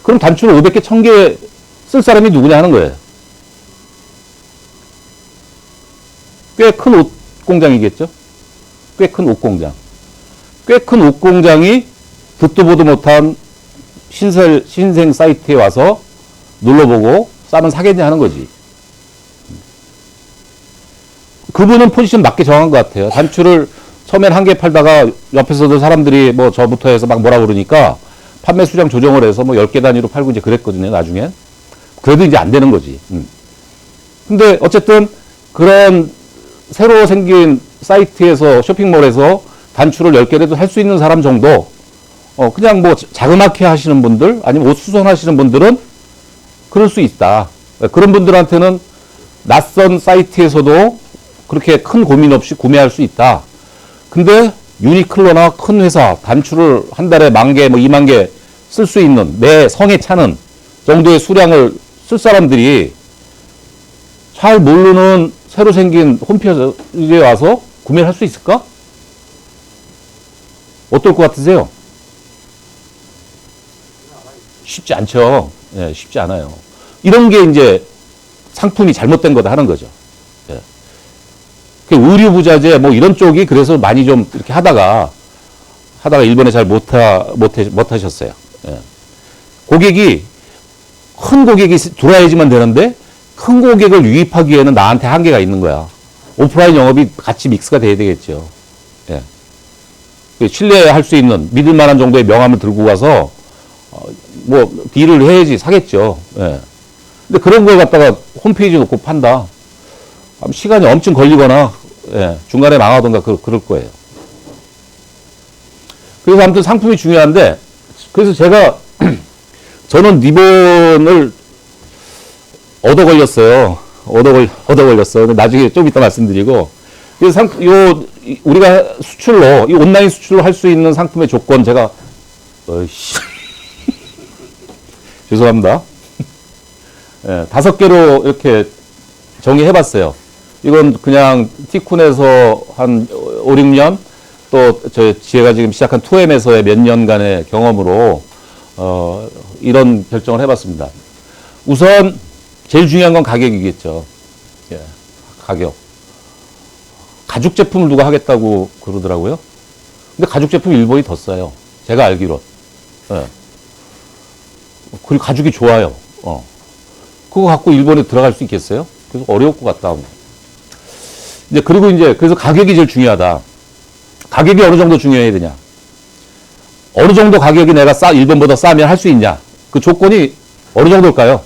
그럼 단추를 500개, 1000개 쓸 사람이 누구냐 하는 거예요. 꽤 큰 옷 공장이겠죠? 꽤 큰 옷 공장. 꽤 큰 옷 공장이 듣도 보도 못한 신생 사이트에 와서 눌러보고 싸면 사겠냐 하는 거지. 그분은 포지션 맞게 정한 것 같아요. 단추를 처음엔 한 개 팔다가 옆에서도 사람들이 뭐 저부터 해서 막 뭐라 그러니까 판매 수량 조정을 해서 뭐 10개 단위로 팔고 이제 그랬거든요, 나중엔. 그래도 이제 안 되는 거지. 근데 어쨌든 그런 새로 생긴 사이트에서 쇼핑몰에서 단추를 10개라도 할 수 있는 사람 정도, 그냥 뭐 자그맣게 하시는 분들, 아니면 옷 수선하시는 분들은 그럴 수 있다. 그런 분들한테는 낯선 사이트에서도 그렇게 큰 고민 없이 구매할 수 있다. 근데 유니클로나 큰 회사 단추를 한 달에 10,000개, 뭐 20,000개 쓸 수 있는 내 성에 차는 정도의 수량을 쓸 사람들이 잘 모르는 새로 생긴 홈페이지에 와서 구매를 할 수 있을까? 어떨 것 같으세요? 쉽지 않죠. 예, 쉽지 않아요. 이런 게 이제 상품이 잘못된 거다 하는 거죠. 예. 의류 부자재 뭐 이런 쪽이 그래서 많이 좀 이렇게 하다가 일본에 잘 못하셨어요. 예. 고객이 큰 고객이 들어와야지만 되는데 큰 고객을 유입하기에는 나한테 한계가 있는 거야. 오프라인 영업이 같이 믹스가 돼야 되겠죠. 예. 신뢰할 수 있는 믿을 만한 정도의 명함을 들고 가서 뭐 딜을 해야지 사겠죠. 예. 근데 그런 걸 갖다가 홈페이지에 놓고 판다. 시간이 엄청 걸리거나 예, 중간에 망하던가 그럴 거예요. 그래서 아무튼 상품이 중요한데, 그래서 제가 저는 리본을 얻어 걸렸어요. 얻어 걸렸어요. 나중에 좀 이따 말씀드리고. 그래서 우리가 수출로, 이 온라인 수출로 할 수 있는 상품의 조건 제가, 죄송합니다. 예, 5개로 이렇게 정의해 봤어요. 이건 그냥 티쿤에서 한 5, 6년, 또 제가 지금 시작한 2M에서의 몇 년간의 경험으로 이런 결정을 해봤습니다. 우선 제일 중요한 건 가격이겠죠. 예, 가격. 가죽 제품을 누가 하겠다고 그러더라고요. 근데 가죽 제품 일본이 더 싸요. 제가 알기로. 예. 그리고 가죽이 좋아요. 그거 갖고 일본에 들어갈 수 있겠어요? 그래서 어려울 것 같다. 이제 그래서 가격이 제일 중요하다. 가격이 어느 정도 중요해야 되냐? 어느 정도 가격이 내가 일본보다 싸면 할 수 있냐? 그 조건이 어느 정도일까요?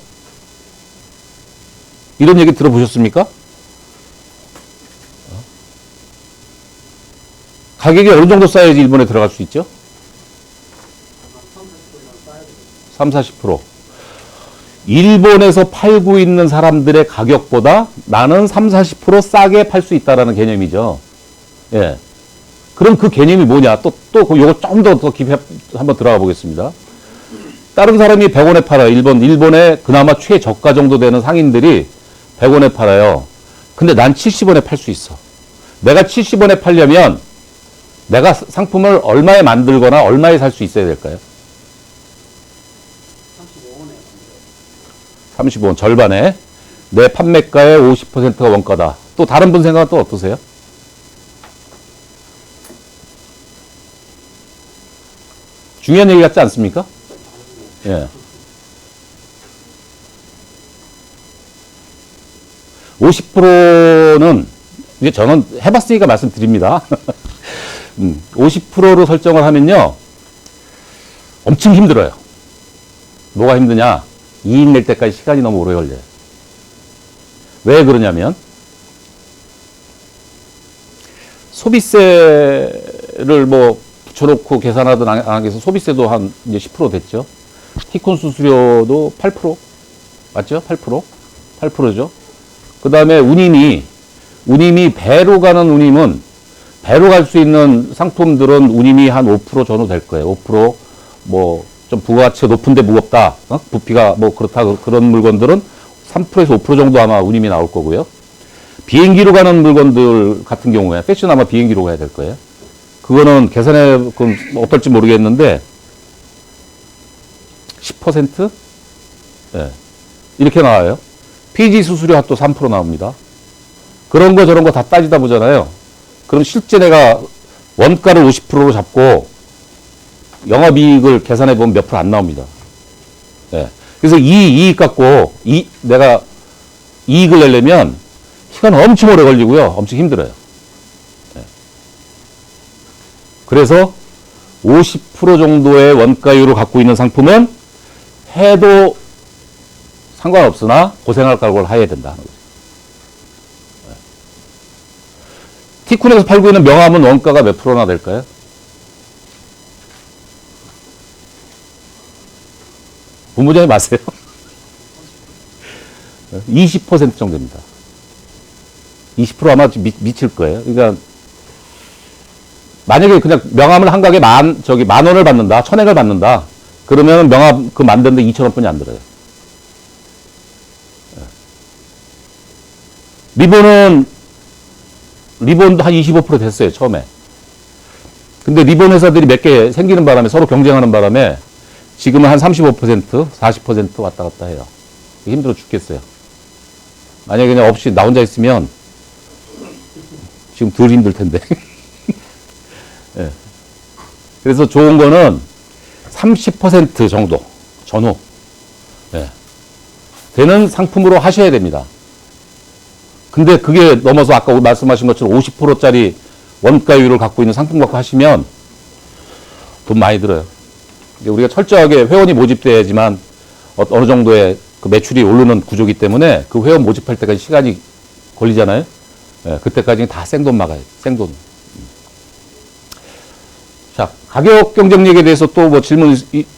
이런 얘기 들어보셨습니까? 가격이 어느 정도 싸야지 일본에 들어갈 수 있죠? 3, 40%. 일본에서 팔고 있는 사람들의 가격보다 나는 30-40% 싸게 팔 수 있다라는 개념이죠. 예. 그럼 그 개념이 뭐냐? 또 요거 좀 더 깊이 한번 들어가 보겠습니다. 다른 사람이 100원에 팔아요. 일본에 그나마 최저가 정도 되는 상인들이 100원에 팔아요. 근데 난 70원에 팔 수 있어. 내가 70원에 팔려면 내가 상품을 얼마에 만들거나 얼마에 살 수 있어야 될까요? 35원에 35원 절반에 내 판매가의 50%가 원가다. 또 다른 분 생각은 또 어떠세요? 중요한 얘기 같지 않습니까? 예. 50%는 이제 저는 해봤으니까 말씀드립니다. 50%로 설정을 하면요, 엄청 힘들어요. 뭐가 힘드냐? 이익 낼 때까지 시간이 너무 오래 걸려요. 왜 그러냐면 소비세를 뭐 붙여놓고 계산하든 안 하겠어. 소비세도 한 이제 10% 됐죠. 티콘 수수료도 8%. 맞죠? 8%? 8%죠. 그 다음에 운임이 배로 가는 운임은, 배로 갈 수 있는 상품들은 운임이 한 5% 전후 될 거예요. 5%, 뭐, 좀 부가가치가 높은데 무겁다. 부피가 뭐 그렇다. 그런 물건들은 3%에서 5% 정도 아마 운임이 나올 거고요. 비행기로 가는 물건들 같은 경우에, 패션 아마 비행기로 가야 될 거예요. 그거는 계산해, 그럼 어떨지 모르겠는데, 10%? 예. 이렇게 나와요. PG 수수료 또 3% 나옵니다. 그런 거 저런 거 다 따지다 보잖아요. 그럼 실제 내가 원가를 50%로 잡고 영업이익을 계산해 보면 몇 프로 안 나옵니다. 예. 그래서 이 이익 갖고 내가 이익을 내려면 시간 엄청 오래 걸리고요. 엄청 힘들어요. 예. 그래서 50% 정도의 원가율을 갖고 있는 상품은 해도 상관없으나 고생할 각오를 해야 된다. 티쿤에서 팔고 있는 명함은 원가가 몇 프로나 될까요? 본부장님 아세요? 20% 정도입니다. 20% 아마 미칠 거예요. 그러니까 만약에 그냥 명함을 한 가게 만 원을 받는다, 1,000원을 받는다. 그러면 명함 그 만드는데 2,000원뿐이 안 들어요. 리본도 한 25% 됐어요, 처음에. 근데 리본 회사들이 몇 개 생기는 바람에, 서로 경쟁하는 바람에 지금은 한 35%, 40% 왔다 갔다 해요. 힘들어 죽겠어요. 만약에 그냥 없이 나 혼자 있으면 지금 덜 힘들 텐데. 예. 그래서 좋은 거는 30% 정도 전후, 예, 되는 상품으로 하셔야 됩니다. 근데 그게 넘어서 아까 말씀하신 것처럼 50%짜리 원가율을 갖고 있는 상품 갖고 하시면 돈 많이 들어요. 우리가 철저하게 회원이 모집돼야지만 어느 정도의 그 매출이 오르는 구조이기 때문에 그 회원 모집할 때까지 시간이 걸리잖아요. 예, 그때까지는 다 생돈 막아요. 생돈. 자, 가격 경쟁력에 대해서 또 뭐 질문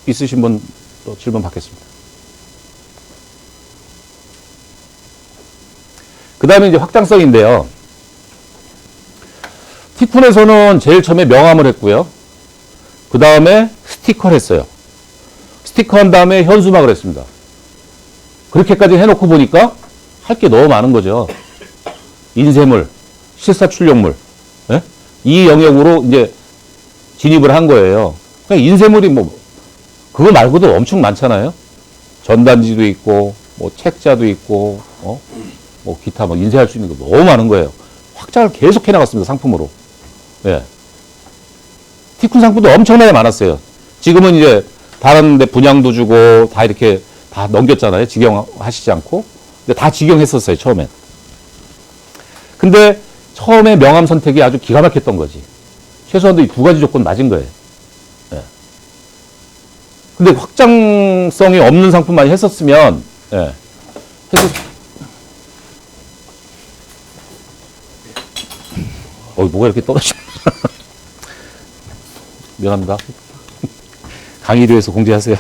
있으신 분 또 질문 받겠습니다. 그 다음에 이제 확장성인데요. 티쿤에서는 제일 처음에 명함을 했고요. 그 다음에 스티커를 했어요. 스티커 한 다음에 현수막을 했습니다. 그렇게까지 해놓고 보니까 할 게 너무 많은 거죠. 인쇄물, 실사출력물, 예? 이 영역으로 이제 진입을 한 거예요. 그러니까 인쇄물이 뭐 그거 말고도 엄청 많잖아요. 전단지도 있고, 뭐 책자도 있고, 뭐 기타 뭐 인쇄할 수 있는 거 너무 많은 거예요. 확장을 계속 해나갔습니다, 상품으로. 예. 티쿤 상품도 엄청나게 많았어요. 지금은 이제 다른 데 분양도 주고 다 이렇게 다 넘겼잖아요. 직영하시지 않고. 근데 다 직영했었어요, 처음엔. 근데 처음에 명함 선택이 아주 기가 막혔던 거지. 최소한도 이 두 가지 조건 맞은 거예요. 예. 근데 확장성이 없는 상품만 했었으면, 예. 뭐가 이렇게 떨어지나. 미안합니다. 강의료에서 공제하세요.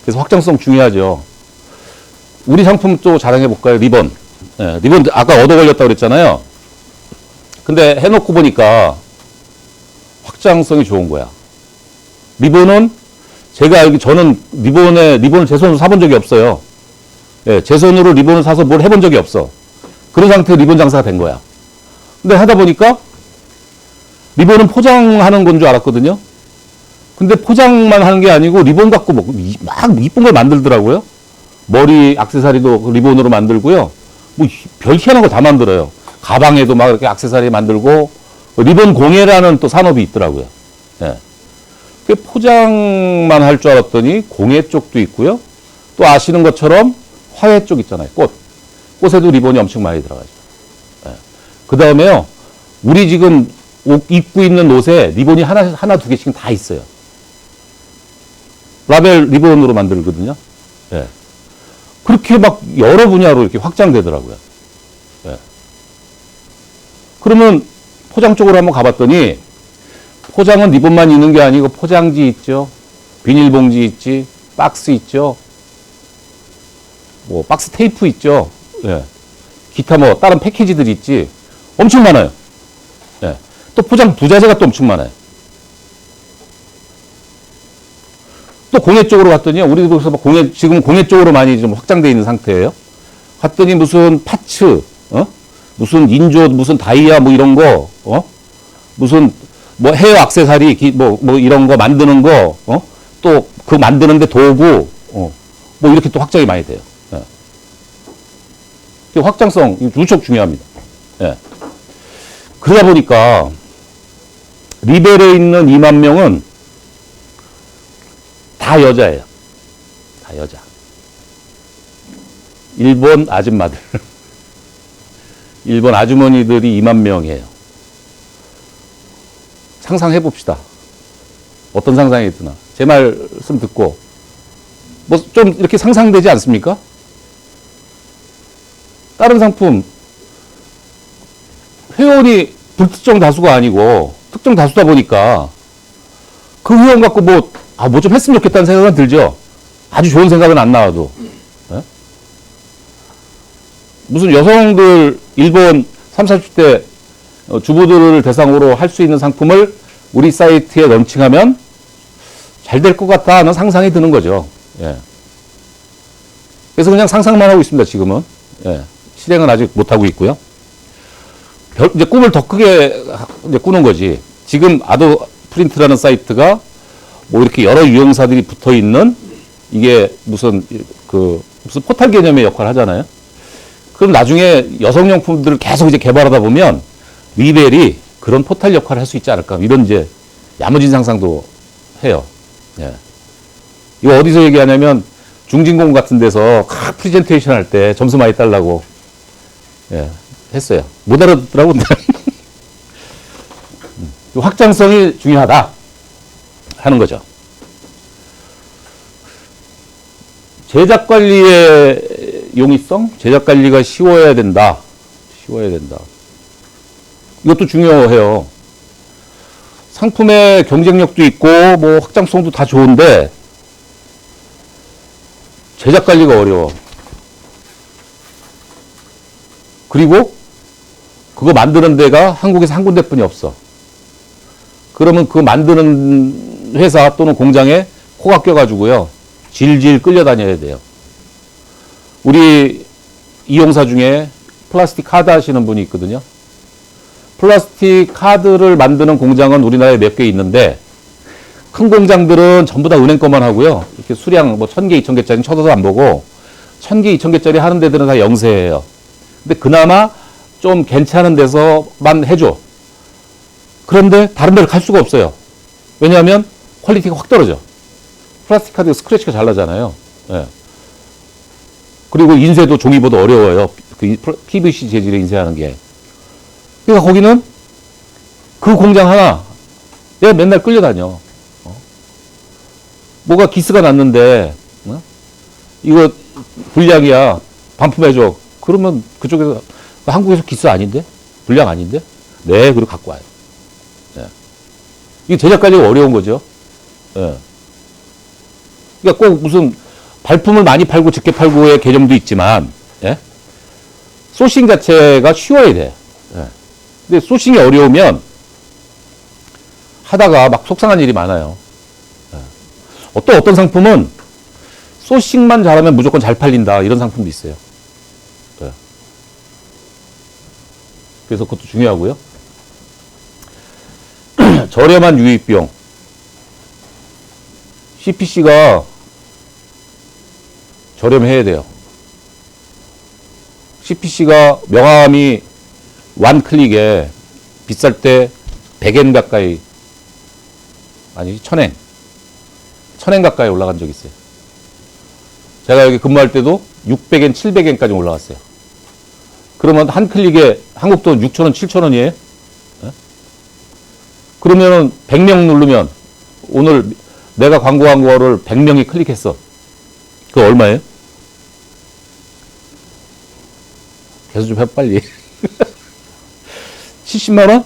그래서 확장성 중요하죠. 우리 상품 또 자랑해 볼까요? 리본. 예, 리본 아까 얻어 걸렸다고 그랬잖아요. 근데 해놓고 보니까 확장성이 좋은 거야. 리본은 저는 리본을 제 손으로 사본 적이 없어요. 예, 제 손으로 리본을 사서 뭘 해본 적이 없어. 그런 상태로 리본 장사가 된 거야. 근데 하다 보니까 리본은 포장하는 건 줄 알았거든요. 근데 포장만 하는 게 아니고 리본 갖고 막 이쁜 걸 만들더라고요. 머리 액세서리도 리본으로 만들고요. 뭐 별 희한한 거 다 만들어요. 가방에도 막 이렇게 액세서리 만들고 리본 공예라는 또 산업이 있더라고요. 예. 그 포장만 할 줄 알았더니 공예 쪽도 있고요. 또 아시는 것처럼 화훼 쪽 있잖아요. 꽃에도 리본이 엄청 많이 들어가죠. 예. 그 다음에요. 우리 지금 옷 입고 있는 옷에 리본이 하나 두 개씩 다 있어요. 라벨 리본으로 만들거든요. 예. 그렇게 막 여러 분야로 이렇게 확장되더라고요. 예. 그러면 포장 쪽으로 한번 가봤더니 포장은 리본만 있는 게 아니고 포장지 있죠. 비닐봉지 있지. 박스 있죠. 뭐 박스 테이프 있죠. 예. 기타 뭐 다른 패키지들이 있지. 엄청 많아요. 예. 또 포장 부자재가 또 엄청 많아요. 또 공예 쪽으로 갔더니 우리 그래서 지금 공예 쪽으로 많이 좀 확장되어 있는 상태예요. 갔더니 무슨 파츠, 무슨 인조, 무슨 다이아 뭐 이런 거, 무슨 뭐 헤어 액세서리 뭐 이런 거 만드는 거, 또 그 만드는데 도구, 뭐 이렇게 또 확장이 많이 돼요. 예. 그 확장성 무척 중요합니다. 예. 그러다 보니까 리벨에 있는 2만 명은 다 여자예요. 다 여자. 일본 아줌마들. 일본 아주머니들이 2만 명이에요. 상상해 봅시다. 어떤 상상이 드나. 제 말씀 듣고. 뭐 좀 이렇게 상상되지 않습니까? 다른 상품. 회원이 불특정 다수가 아니고 특정 다수다 보니까 그 회원 갖고 뭐 좀 했으면 좋겠다는 생각은 들죠. 아주 좋은 생각은 안 나와도. 네? 무슨 여성들, 일본 30, 40대 주부들을 대상으로 할 수 있는 상품을 우리 사이트에 런칭하면 잘 될 것 같다는 상상이 드는 거죠. 예. 그래서 그냥 상상만 하고 있습니다, 지금은. 예. 실행은 아직 못하고 있고요. 이제 꿈을 더 크게 이제 꾸는 거지. 지금 아도 프린트라는 사이트가 뭐 이렇게 여러 유형사들이 붙어 있는 이게 무슨 포탈 개념의 역할을 하잖아요. 그럼 나중에 여성용품들을 계속 이제 개발하다 보면 리벨이 그런 포탈 역할을 할 수 있지 않을까. 이런 이제 야무진 상상도 해요. 예. 이거 어디서 얘기하냐면 중진공 같은 데서 프리젠테이션 할 때 점수 많이 달라고 예, 했어요. 못 알아듣더라고. 확장성이 중요하다 하는 거죠. 제작 관리의 용이성, 제작 관리가 쉬워야 된다. 쉬워야 된다. 이것도 중요해요. 상품의 경쟁력도 있고 뭐 확장성도 다 좋은데 제작 관리가 어려워. 그리고 그거 만드는 데가 한국에서 한 군데뿐이 없어. 그러면 그 만드는 회사 또는 공장에 코가 껴가지고요. 질질 끌려다녀야 돼요. 우리 이용사 중에 플라스틱 카드 하시는 분이 있거든요. 플라스틱 카드를 만드는 공장은 우리나라에 몇 개 있는데 큰 공장들은 전부 다 은행 것만 하고요. 이렇게 수량 뭐 1000개, 2000개짜리 쳐다도 안 보고 1000개, 2000개짜리 하는 데들은 다 영세예요. 근데 그나마 좀 괜찮은 데서만 해줘. 그런데 다른 데를 갈 수가 없어요. 왜냐하면 퀄리티가 확 떨어져. 플라스틱 카드가 스크래치가 잘 나잖아요. 예. 그리고 인쇄도 종이보다 어려워요. 그 PVC 재질의 인쇄하는 게. 그러니까 거기는 그 공장 하나 내가 맨날 끌려다녀. 뭐가 기스가 났는데 이거 불량이야. 반품해줘. 그러면 그쪽에서 한국에서 기스 아닌데? 불량 아닌데? 네, 그리고 갖고 와요. 예. 이게 제작 관리가 어려운 거죠. 예. 그러니까 꼭 무슨 발품을 많이 팔고 적게 팔고의 개념도 있지만, 예? 소싱 자체가 쉬워야 돼. 예. 근데 소싱이 어려우면 하다가 막 속상한 일이 많아요. 예. 어떤 상품은 소싱만 잘하면 무조건 잘 팔린다. 이런 상품도 있어요. 예. 그래서 그것도 중요하고요. 저렴한 유입비용. CPC가 저렴해야 돼요. CPC가 명함이 원 클릭에 비쌀 때 100엔 가까이, 아니 1000엔 가까이 올라간 적이 있어요. 제가 여기 근무할 때도 600엔, 700엔까지 올라갔어요. 그러면 한 클릭에 한국 돈 6,000원, 7,000원이에요. 그러면은 100명 누르면 오늘 내가 광고한 거를 100명이 클릭했어. 그거 얼마예요? 계속 좀 해, 빨리. 70만원?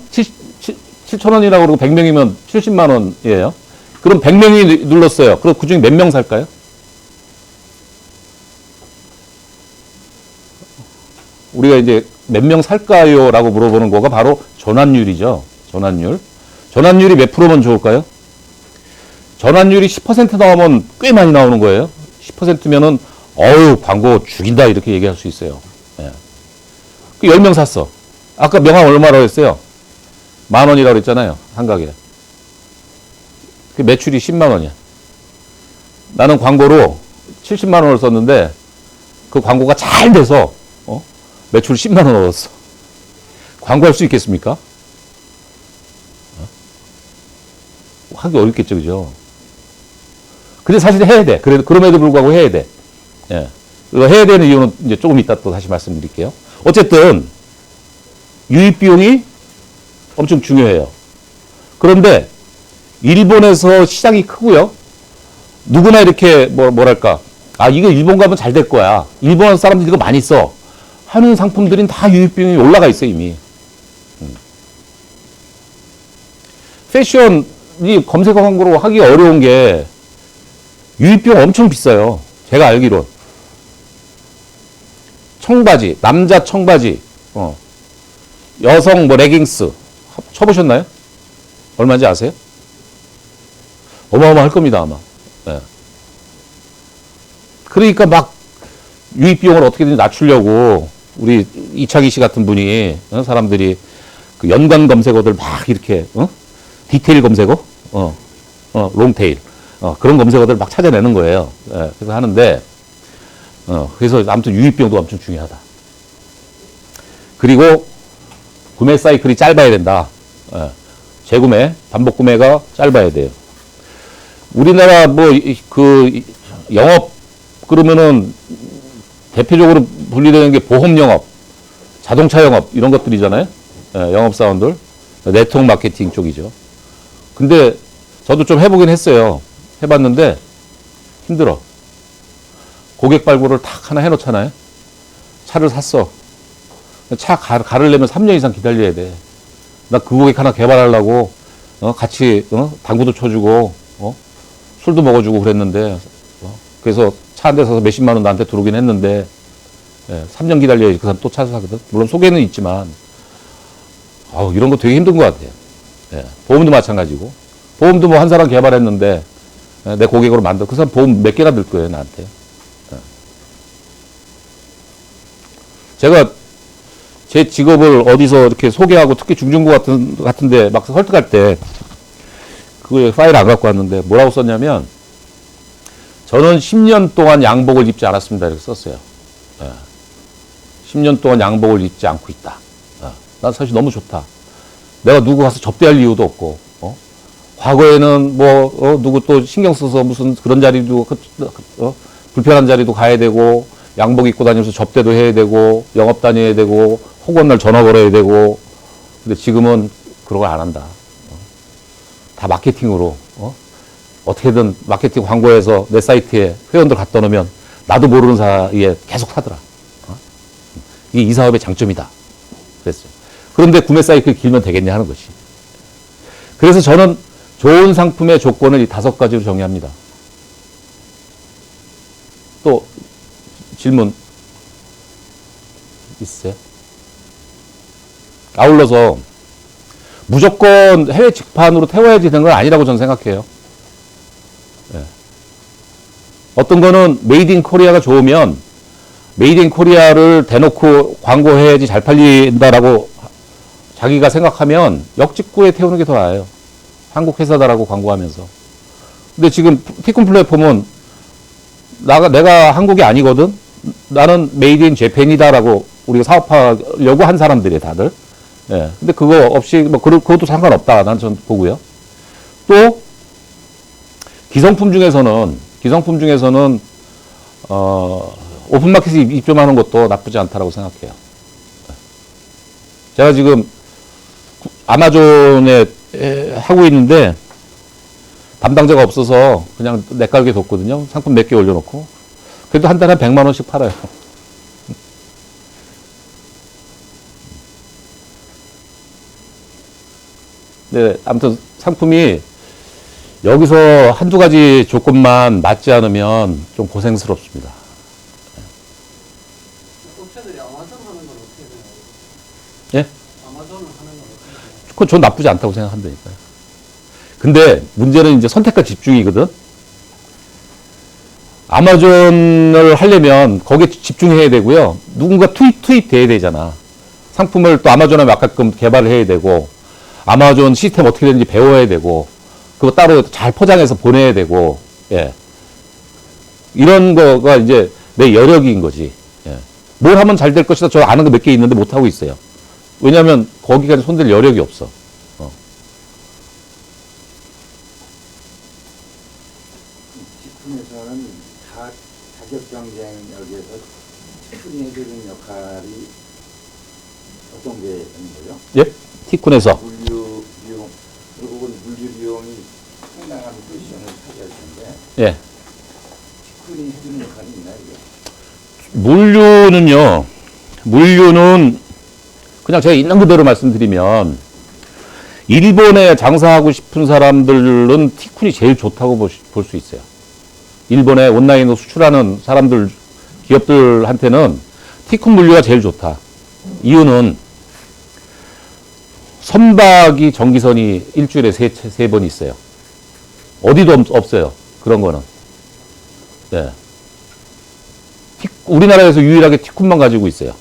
7,000원이라고 그러고 100명이면 70만원이에요. 그럼 100명이 눌렀어요. 그럼 그 중에 몇 명 살까요? 우리가 이제 몇 명 살까요? 라고 물어보는 거가 바로 전환율이죠. 전환율. 전환율이 몇 프로면 좋을까요? 전환율이 10% 나오면 꽤 많이 나오는 거예요. 10%면은, 광고 죽인다. 이렇게 얘기할 수 있어요. 예. 10명 샀어. 아까 명함 얼마라고 했어요? 10,000원이라고 그랬잖아요. 한 가게. 그 매출이 10만 원이야. 나는 광고로 70만 원을 썼는데 그 광고가 잘 돼서 매출 10만 원 얻었어. 광고할 수 있겠습니까? 하기 어렵겠죠, 그죠? 근데 사실 해야 돼. 그럼에도 불구하고 해야 돼. 예. 이거 해야 되는 이유는 이제 조금 이따 또 다시 말씀드릴게요. 어쨌든, 유입비용이 엄청 중요해요. 그런데, 일본에서 시장이 크고요. 누구나 이렇게, 뭐랄까. 이거 일본 가면 잘 될 거야. 일본 사람들이 이거 많이 써. 하는 상품들은 다 유입비용이 올라가 있어, 이미. 패션이 검색어 광고로 하기 어려운 게, 유입비용 엄청 비싸요. 제가 알기론. 청바지, 남자 청바지, 여성 레깅스 쳐보셨나요? 얼마인지 아세요? 어마어마할 겁니다, 아마. 네. 그러니까 막 유입비용을 어떻게든 낮추려고 우리 이창희 씨 같은 분이 사람들이 그 연관 검색어들 막 이렇게 디테일 검색어, 롱테일. 그런 검색어들 막 찾아내는 거예요. 예, 그래서 하는데, 그래서 아무튼 유입비용도 엄청 중요하다. 그리고 구매 사이클이 짧아야 된다. 예, 재구매, 반복 구매가 짧아야 돼요. 우리나라 영업, 그러면은 대표적으로 분리되는 게 보험 영업, 자동차 영업, 이런 것들이잖아요. 예, 영업사원들. 네트워크 마케팅 쪽이죠. 근데 저도 좀 해보긴 했어요. 해봤는데 힘들어. 고객 발굴을 탁 하나 해놓잖아요. 차를 샀어. 차 가르려면 3년 이상 기다려야 돼. 나 그 고객 하나 개발하려고 같이 당구도 쳐주고 술도 먹어주고 그랬는데 그래서 차 한 대 사서 몇십만 원 나한테 들어오긴 했는데 3년 기다려야지 그 사람 또 차 사거든. 물론 소개는 있지만 이런 거 되게 힘든 것 같아요. 예, 보험도 마찬가지고 보험도 뭐 한 사람 개발했는데 내 고객으로 만들어. 그 사람 보험 몇 개가 들 거예요, 나한테. 제가 제 직업을 어디서 이렇게 소개하고 특히 중증부 같은데 막 설득할 때 그거에 파일 안 갖고 왔는데 뭐라고 썼냐면 저는 10년 동안 양복을 입지 않았습니다. 이렇게 썼어요. 10년 동안 양복을 입지 않고 있다. 난 사실 너무 좋다. 내가 누구 가서 접대할 이유도 없고, 과거에는 누구 또 신경 써서 무슨 그런 자리도, 불편한 자리도 가야 되고, 양복 입고 다니면서 접대도 해야 되고, 영업 다녀야 되고, 혹은 날 전화 걸어야 되고, 근데 지금은 그런 걸 안 한다. 다 마케팅으로, 어떻게든 마케팅 광고해서 내 사이트에 회원들 갖다 놓으면 나도 모르는 사이에 계속 사더라. 이게 이 사업의 장점이다. 그랬어요. 그런데 구매 사이클이 길면 되겠냐 하는 것이. 그래서 저는 좋은 상품의 조건을 이 5가지로 정의합니다. 또 질문 있으세요? 아울러서 무조건 해외 직판으로 태워야지 되는 건 아니라고 저는 생각해요. 예. 어떤 거는 메이드 인 코리아가 좋으면 메이드 인 코리아를 대놓고 광고해야지 잘 팔린다라고 자기가 생각하면 역직구에 태우는 게 더 나아요. 한국 회사다라고 광고하면서. 근데 지금 티쿤 플랫폼은 내가 한국이 아니거든? 나는 메이드 인 재팬이다라고 우리가 사업하려고 한 사람들이 다들. 예. 근데 그거 없이, 뭐, 그것도 상관없다. 난 전 보고요. 또, 기성품 중에서는, 오픈마켓에 입점하는 것도 나쁘지 않다라고 생각해요. 제가 지금 아마존에 하고 있는데, 담당자가 없어서 그냥 냇가게 뒀거든요. 상품 몇 개 올려놓고. 그래도 한 달에 100만원씩 팔아요. 네, 아무튼 상품이 여기서 한두 가지 조건만 맞지 않으면 좀 고생스럽습니다. 업체들이 아마존 하는 건 어떻게 돼요? 예? 아마존을 하는 건 어떻게 돼요? 그건 전 나쁘지 않다고 생각한다니까요. 근데 문제는 이제 선택과 집중이거든? 아마존을 하려면 거기에 집중해야 되고요. 누군가 투입돼야 되잖아. 상품을 또 아마존하면 아까끔 개발을 해야 되고, 아마존 시스템 어떻게 되는지 배워야 되고, 그거 따로 잘 포장해서 보내야 되고, 예. 이런 거가 이제 내 여력인 거지. 예. 뭘 하면 잘 될 것이다. 저 아는 거 몇 개 있는데 못하고 있어요. 왜냐면 거기까지 손댈 여력이 없어. 티쿤에서는 가격 경쟁력에서 티쿤이 해주는 역할이 어떤 게 있는 거죠? 예? 티쿤에서. 물류 비용, 결국은 물류 비용이 상당한 포지션을 차지할 텐데 예. 티쿤이 해주는 역할이 있나요? 이게? 물류는 그냥 제가 있는 그대로 말씀드리면 일본에 장사하고 싶은 사람들은 티쿤이 제일 좋다고 볼 수 있어요. 일본에 온라인으로 수출하는 사람들, 기업들한테는 티쿤 물류가 제일 좋다. 이유는 선박이 전기선이 일주일에 세 번 있어요. 어디도 없어요. 그런 거는. 네. 우리나라에서 유일하게 티쿤만 가지고 있어요.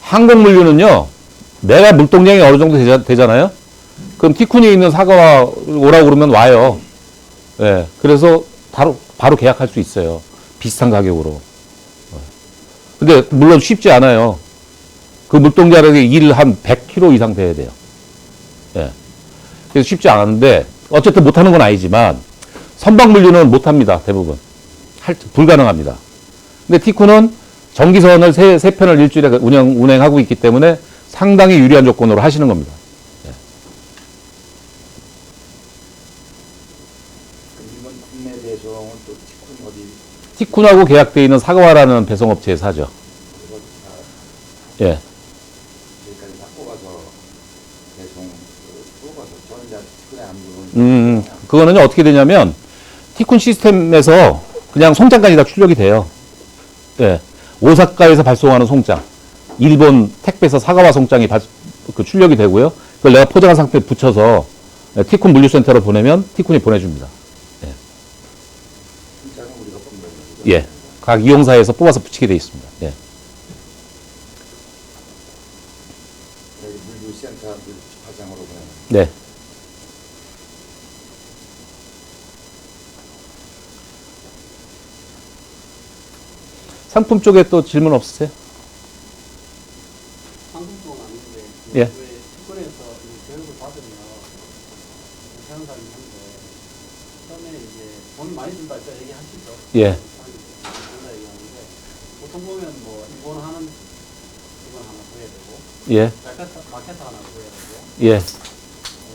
항공물류는요, 내가 물동량이 어느 정도 되잖아요? 그럼 티쿤이 있는 사과가 오라고 그러면 와요. 예. 그래서 바로 계약할 수 있어요. 비슷한 가격으로. 근데 물론 쉽지 않아요. 그 물동량이 일 한 100kg 이상 돼야 돼요. 예. 그래서 쉽지 않은데, 어쨌든 못하는 건 아니지만, 선박물류는 못합니다. 대부분. 불가능합니다. 근데 티쿤은 전기선을 세 편을 일주일에 운행하고 있기 때문에 상당히 유리한 조건으로 하시는 겁니다. 예. 이번 국내 배송은 또 티쿤 어디 티쿤하고 계약되어 있는 사과라는 배송업체에 사죠. 그거 다 예. 여기까지 다 뽑아서 배송 뽑아서 저는 이제 티쿤에 안 들어오는 그거는요, 어떻게 되냐면, 티쿤 시스템에서 그냥 송장까지 다 출력이 돼요. 예. 오사카에서 발송하는 송장. 일본 택배에서 사과와 송장이 출력이 되고요. 그걸 내가 포장한 상태에 붙여서 티쿤 물류센터로 보내면 티쿤이 보내줍니다. 문자는 우리가 뽑는 거죠. 예. 각 이용사에서 뽑아서 붙이게 되어 있습니다. 예. 여기 물류센터 파장으로 보내는 네. 상품 쪽에 또 질문 없으세요? 상품 쪽은 아닌데 예. 왜 티콘에서 교육을 받으면 하는 사람이 한데 처음에 이제 돈이 많이 든다 이렇게 얘기하시죠. 예. 든다 얘기하는데 보통 보면 뭐 이번 하는 이건 하나 구해야 되고 예. 마케터 하나 구해야 되고 예.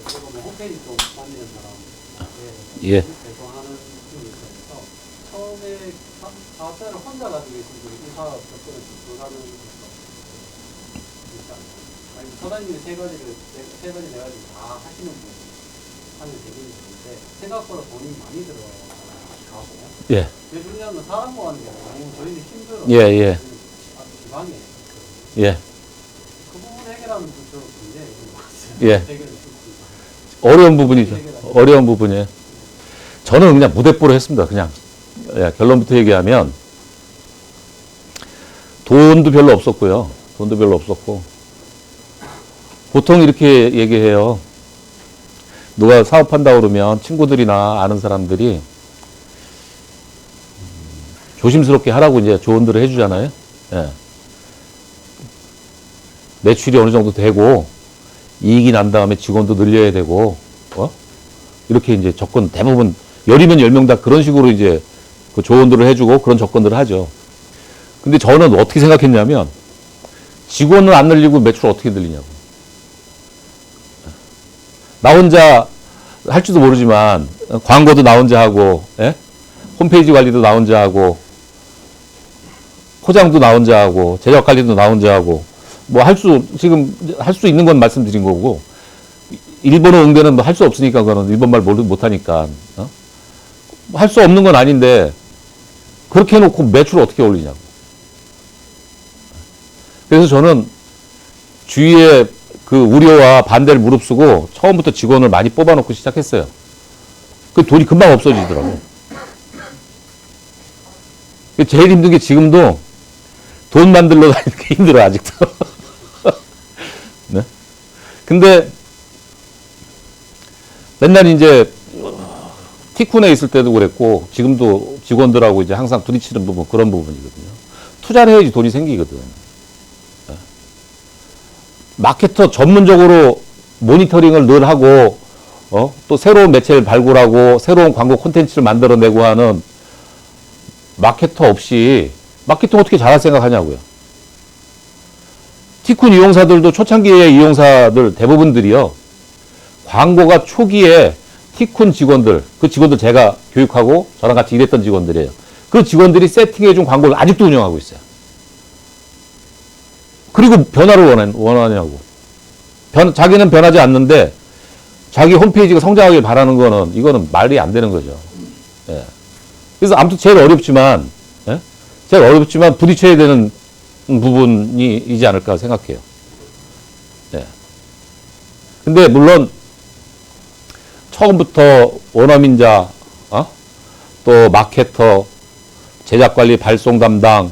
그리고 뭐 홈페이지 좀 만드는 사람 구해야 되고 예. 배송하는 분이 있어서 처음에 사업자를 혼자 가지고 계신 분이 이 사업 접근을 불가능한 있지 않나요? 아니 서다님이 세 가지 네 가지 다 하시는 분이 하면 되긴 되는데 생각보다 돈이 많이 들어요. 가고 예, 대중량은 사람 모아는 게 너무 저희는 힘들어. 예, 예. 지방에 예, 그 부분 해결하는 분도 굉장히 예. 해결을 했습니다. 어려운 부분이죠. 어려운 부분이에요. 저는 그냥 무대뽀로 했습니다. 그냥. 예, 결론부터 얘기하면, 돈도 별로 없었고요. 돈도 별로 없었고. 보통 이렇게 얘기해요. 누가 사업한다고 그러면 친구들이나 아는 사람들이 조심스럽게 하라고 이제 조언들을 해주잖아요. 예. 매출이 어느 정도 되고, 이익이 난 다음에 직원도 늘려야 되고, 이렇게 이제 조건 대부분, 열이면 10명 다 그런 식으로 이제 그 조언들을 해주고 그런 조건들을 하죠. 근데 저는 어떻게 생각했냐면, 직원을 안 늘리고 매출을 어떻게 늘리냐고. 나 혼자 할지도 모르지만, 광고도 나 혼자 하고, 예? 홈페이지 관리도 나 혼자 하고, 포장도 나 혼자 하고, 제작 관리도 나 혼자 하고, 뭐 지금 할 수 있는 건 말씀드린 거고, 일본어 응대는 뭐 할 수 없으니까, 그거는 일본말 못하니까, 할 수 없는 건 아닌데, 그렇게 해놓고 매출을 어떻게 올리냐고. 그래서 저는 주위에 그 우려와 반대를 무릅쓰고 처음부터 직원을 많이 뽑아놓고 시작했어요. 그 돈이 금방 없어지더라고요. 제일 힘든 게 지금도 돈 만들러 다니는 게 힘들어요, 아직도. 네? 근데 맨날 이제 티쿤에 있을 때도 그랬고 지금도 직원들하고 이제 항상 부딪히는 부분, 그런 부분이거든요. 투자를 해야지 돈이 생기거든. 네. 마케터 전문적으로 모니터링을 늘 하고, 또 새로운 매체를 발굴하고 새로운 광고 콘텐츠를 만들어내고 하는 마케터 없이 마케팅 어떻게 잘할 생각하냐고요. 티쿤 이용사들도 초창기의 이용사들 대부분들이요. 광고가 초기에 티쿤 직원들, 그 직원들 제가 교육하고 저랑 같이 일했던 직원들이에요. 그 직원들이 세팅해준 광고를 아직도 운영하고 있어요. 그리고 변화를 원하냐고. 자기는 변하지 않는데 자기 홈페이지가 성장하길 바라는 거는, 이거는 말이 안 되는 거죠. 예. 그래서 아무튼 제일 어렵지만, 예? 제일 어렵지만 부딪혀야 되는 부분이지 않을까 생각해요. 예. 근데 물론 처음부터 원어민자, 또 마케터, 제작관리 발송 담당,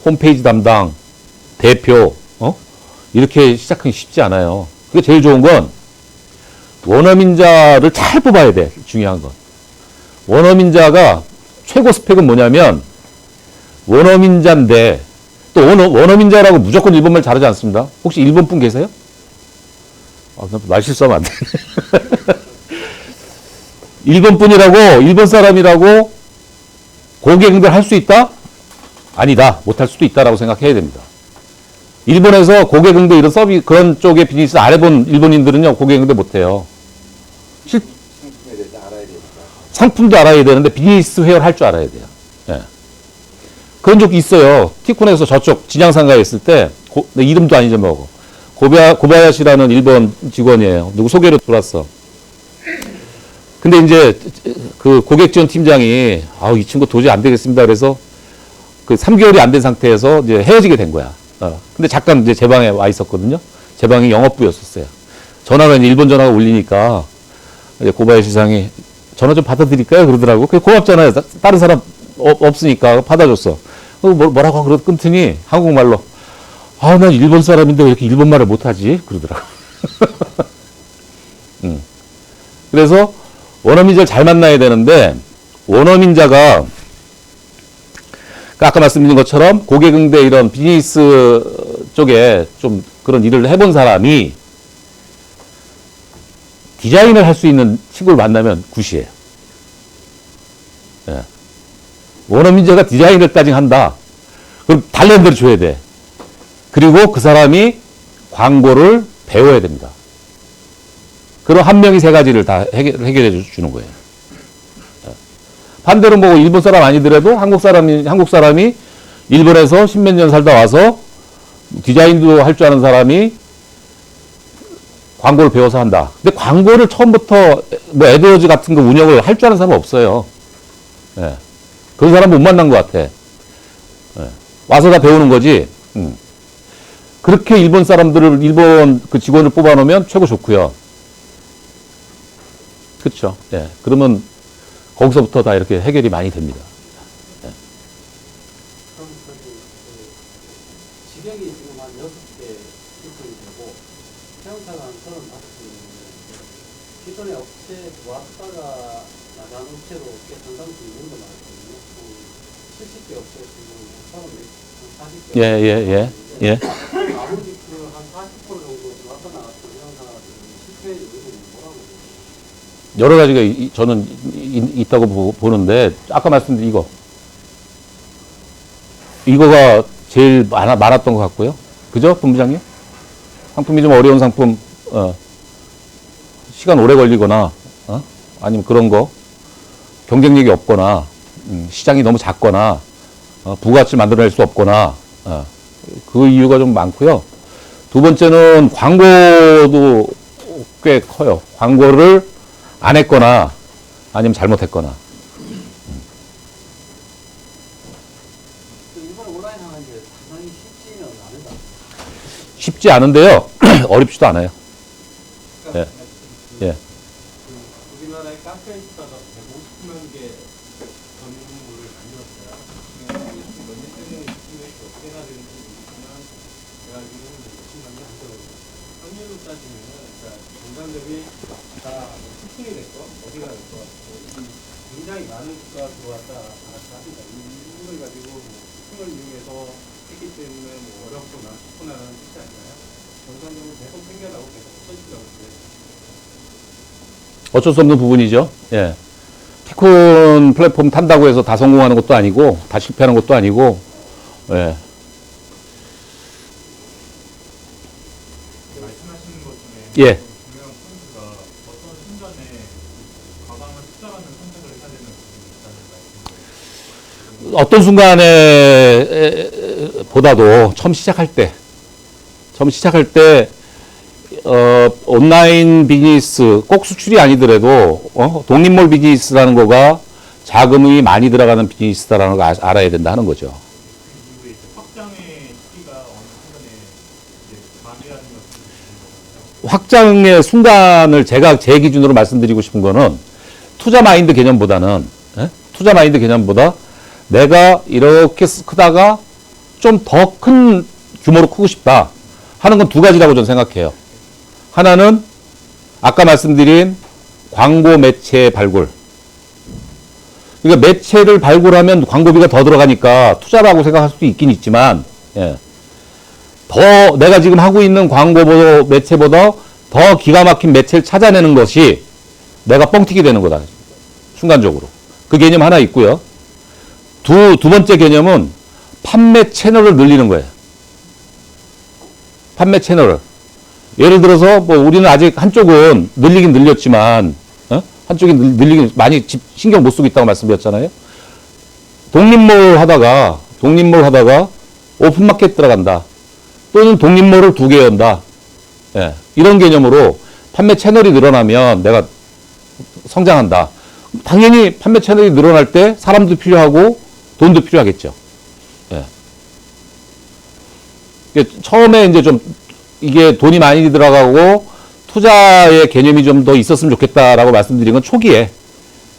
홈페이지 담당, 대표, 이렇게 시작하기 쉽지 않아요. 그게 제일 좋은 건 원어민자를 잘 뽑아야 돼. 중요한 건. 원어민자가 최고 스펙은 뭐냐면, 원어민자인데, 또 원어민자라고 무조건 일본말 잘하지 않습니다. 혹시 일본 분 계세요? 말 실수하면 안 되네. 일본 분이라고, 일본 사람이라고 고객 응대를 할 수 있다? 아니다. 못할 수도 있다라고 생각해야 됩니다. 일본에서 고객 응대 이런 그런 쪽의 비즈니스 안 해본 일본인들은요, 고객 응대 못해요. 상품에 대해서 알아야 되니까. 상품도 알아야 되는데 비즈니스 회화를 할 줄 알아야 돼요. 예. 그런 적이 있어요. 티쿤에서 저쪽 진양상가에 있을 때, 내 이름도 안 잊어먹어. 고바야시라는 일본 직원이에요. 누구 소개로 들어왔어. 근데 이제 그 고객 지원 팀장이, 이 친구 도저히 안 되겠습니다. 그래서 그 3개월이 안 된 상태에서 이제 헤어지게 된 거야. 근데 잠깐 이제 제 방에 와 있었거든요. 제 방이 영업부였었어요. 전화가 이제 일본 전화가 울리니까 이제 고바야시 상이 전화 좀 받아드릴까요? 그러더라고. 그게 고맙잖아요. 다른 사람 없으니까 받아줬어. 뭐라고 그러 끊더니 한국말로, 난 일본 사람인데 왜 이렇게 일본말을 못하지? 그러더라고. 그래서 원어민자를 잘 만나야 되는데, 원어민자가 아까 말씀드린 것처럼 고객 응대 이런 비즈니스 쪽에 좀 그런 일을 해본 사람이 디자인을 할 수 있는 친구를 만나면 굿이에요. 예. 원어민자가 디자인을 따징 한다. 그럼 달라는 대로 줘야 돼. 그리고 그 사람이 광고를 배워야 됩니다. 그럼 한 명이 세 가지를 다 해결해 주는 거예요. 반대로 뭐 일본 사람 아니더라도 한국 사람이 일본에서 십몇 년 살다 와서 디자인도 할 줄 아는 사람이 광고를 배워서 한다. 근데 광고를 처음부터 뭐 애드워즈 같은 거 운영을 할 줄 아는 사람은 없어요. 예. 그런 사람 못 만난 것 같아. 예. 와서 다 배우는 거지. 그렇게 일본 사람들을, 일본 그 직원을 뽑아놓으면 최고 좋고요. 그쵸. 예. 그러면 거기서부터 다 이렇게 해결이 많이 됩니다. 그럼 직역이 지금 한 6개 신청이 되고 채용사가 한 35개 있는데 기존의 업체 왔다가 나간 업체로 꽤 상당수 있는 거 말거든요. 70개 업체가 지금 40개 예, 예, 예, 예. 나머지 그 한 40% 정도 왔다 나갔던 채용사들은 실패의 요인은 뭐라고 보세요? 여러 가지가 저는 있다고 보는데, 아까 말씀드린 이거가 제일 많았던 것 같고요. 그죠? 본부장님? 상품이 좀 어려운 상품, 시간 오래 걸리거나, 아니면 그런 거, 경쟁력이 없거나, 시장이 너무 작거나, 부가가치를 만들어낼 수 없거나, 그 이유가 좀 많고요. 두 번째는 광고도 꽤 커요. 광고를 안 했거나, 아니면 잘못했거나. 이번에 온라인 하는 게 상당히 쉽지는 않은다. 쉽지 않은데요. 어렵지도 않아요. 예. 예. 우리나라의 카페에 있다가 150만 개 전문물을 만들었어요. 몇년 때문에 수명이 어떻게나 되는지 모르겠지만 제가 지금 몇십만 개 한거든요. 확률로 따지면 정상적이 다 치팅이 됐고 어디가 됐고 굉장히 많은 수가 들어왔다 나갔다 합니다. 이걸 가지고 치팅을 이용해서 했기 때문에 어렵거나 쉽거나라는 뜻이 아니라요. 정상적으로 계속 생겨나고 계속 없어지려고 해요. 어쩔 수 없는 부분이죠. 예. 티콘 플랫폼 탄다고 해서 다 성공하는 것도 아니고, 다 실패하는 것도 아니고, 예. 말씀하시는 것 중에 예. 중요한 포인트가 어떤 순간에 과감한 투자하는 선택을 해야 되는 부분이 있다는 말씀이에요. 어떤 순간에 보다도 처음 시작할 때, 온라인 비즈니스, 꼭 수출이 아니더라도, 독립몰 비즈니스라는 거가 자금이 많이 들어가는 비즈니스다라는 걸 알아야 된다 하는 거죠. 그 이후에 이제 확장의 시기가 어느 순간에 이제 가능하는 것을 확장의 순간을 제가 제 기준으로 말씀드리고 싶은 거는 투자 마인드 개념보다는, 내가 이렇게 크다가 좀 더 큰 규모로 크고 싶다 하는 건 두 가지라고 저는 생각해요. 하나는 아까 말씀드린 광고 매체 발굴. 그러니까 매체를 발굴하면 광고비가 더 들어가니까 투자라고 생각할 수도 있긴 있지만, 예. 더 내가 지금 하고 있는 광고 매체보다 더 기가 막힌 매체를 찾아내는 것이 내가 뻥튀기 되는 거다. 순간적으로. 그 개념 하나 있고요. 두 번째 개념은 판매 채널을 늘리는 거예요. 판매 채널을. 예를 들어서 뭐 우리는 아직 한쪽은 늘리긴 늘렸지만, 한쪽이 늘리긴 많이 신경 못 쓰고 있다고 말씀드렸잖아요. 독립몰 하다가 오픈마켓 들어간다. 또는 독립몰을 2개 연다. 예, 이런 개념으로 판매 채널이 늘어나면 내가 성장한다. 당연히 판매 채널이 늘어날 때 사람도 필요하고 돈도 필요하겠죠. 예. 처음에 이제 좀 이게 돈이 많이 들어가고 투자의 개념이 좀 더 있었으면 좋겠다라고 말씀드린 건 초기에,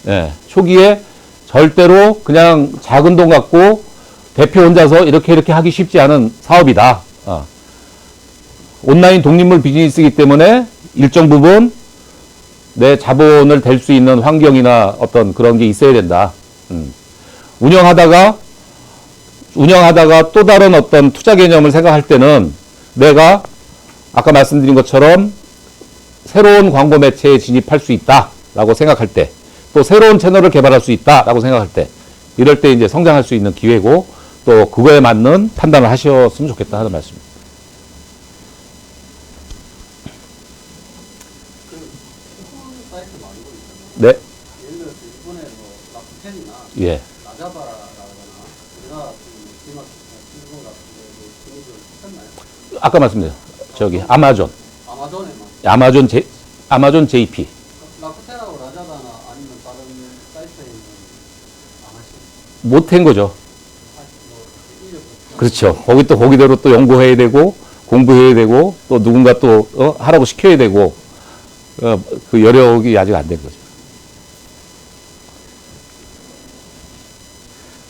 예, 초기에 절대로 그냥 작은 돈 갖고 대표 혼자서 이렇게 하기 쉽지 않은 사업이다. 온라인 독립물 비즈니스이기 때문에 일정 부분 내 자본을 댈 수 있는 환경이나 어떤 그런 게 있어야 된다. 운영하다가 또 다른 어떤 투자 개념을 생각할 때는 내가 아까 말씀드린 것처럼 새로운 광고 매체에 진입할 수 있다라고 생각할 때, 또 새로운 채널을 개발할 수 있다라고 생각할 때, 이럴 때 이제 성장할 수 있는 기회고, 또 그거에 맞는 판단을 하셨으면 좋겠다 하는 말씀입니다. 그 티콘 사이트 말고 있잖아요. 네. 예를 들어서 일본의 뭐 라쿠텐이나 예. 라자바라거나 우리가 지금 일본 같은 데 진입을 했었나요? 아까 말씀드렸죠. 저기 아마존에만. 아마존 JP. 라쿠텐하고 라자바나 아니면 다른 사이트에 있는 못한 거죠. 뭐 인력도 그렇죠. 거기 또 거기대로 또 연구해야 되고 공부해야 되고 또 누군가 또 하라고 시켜야 되고 그 여력이 아직 안 된 거죠.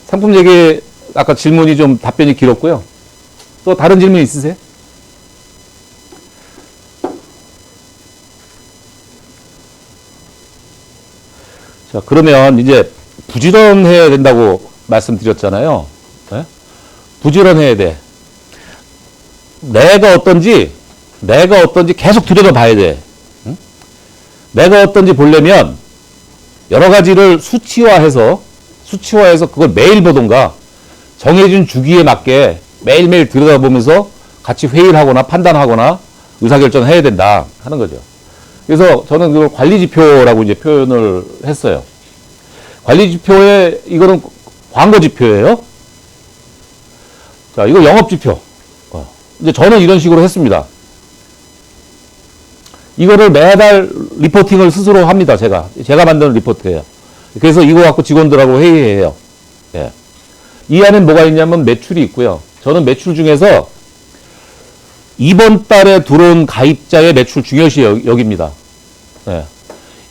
상품 얘기 아까 질문이 좀 답변이 길었고요. 또 다른 질문 있으세요? 자, 그러면 이제 부지런해야 된다고 말씀드렸잖아요. 네? 부지런해야 돼. 내가 어떤지 계속 들여다봐야 돼. 응? 내가 어떤지 보려면 여러 가지를 수치화해서 그걸 매일 보던가 정해진 주기에 맞게 매일매일 들여다보면서 같이 회의를 하거나 판단하거나 의사결정을 해야 된다 하는 거죠. 그래서 저는 그걸 관리지표라고 이제 표현을 했어요. 관리지표에 이거는 광고지표예요. 자, 이거 영업지표. 이제 저는 이런 식으로 했습니다. 이거를 매달 리포팅을 스스로 합니다. 제가 만드는 리포트예요. 그래서 이거 갖고 직원들하고 회의해요. 예. 이 안엔 뭐가 있냐면 매출이 있고요. 저는 매출 중에서 이번 달에 들어온 가입자의 매출 중요시 여깁니다. 예.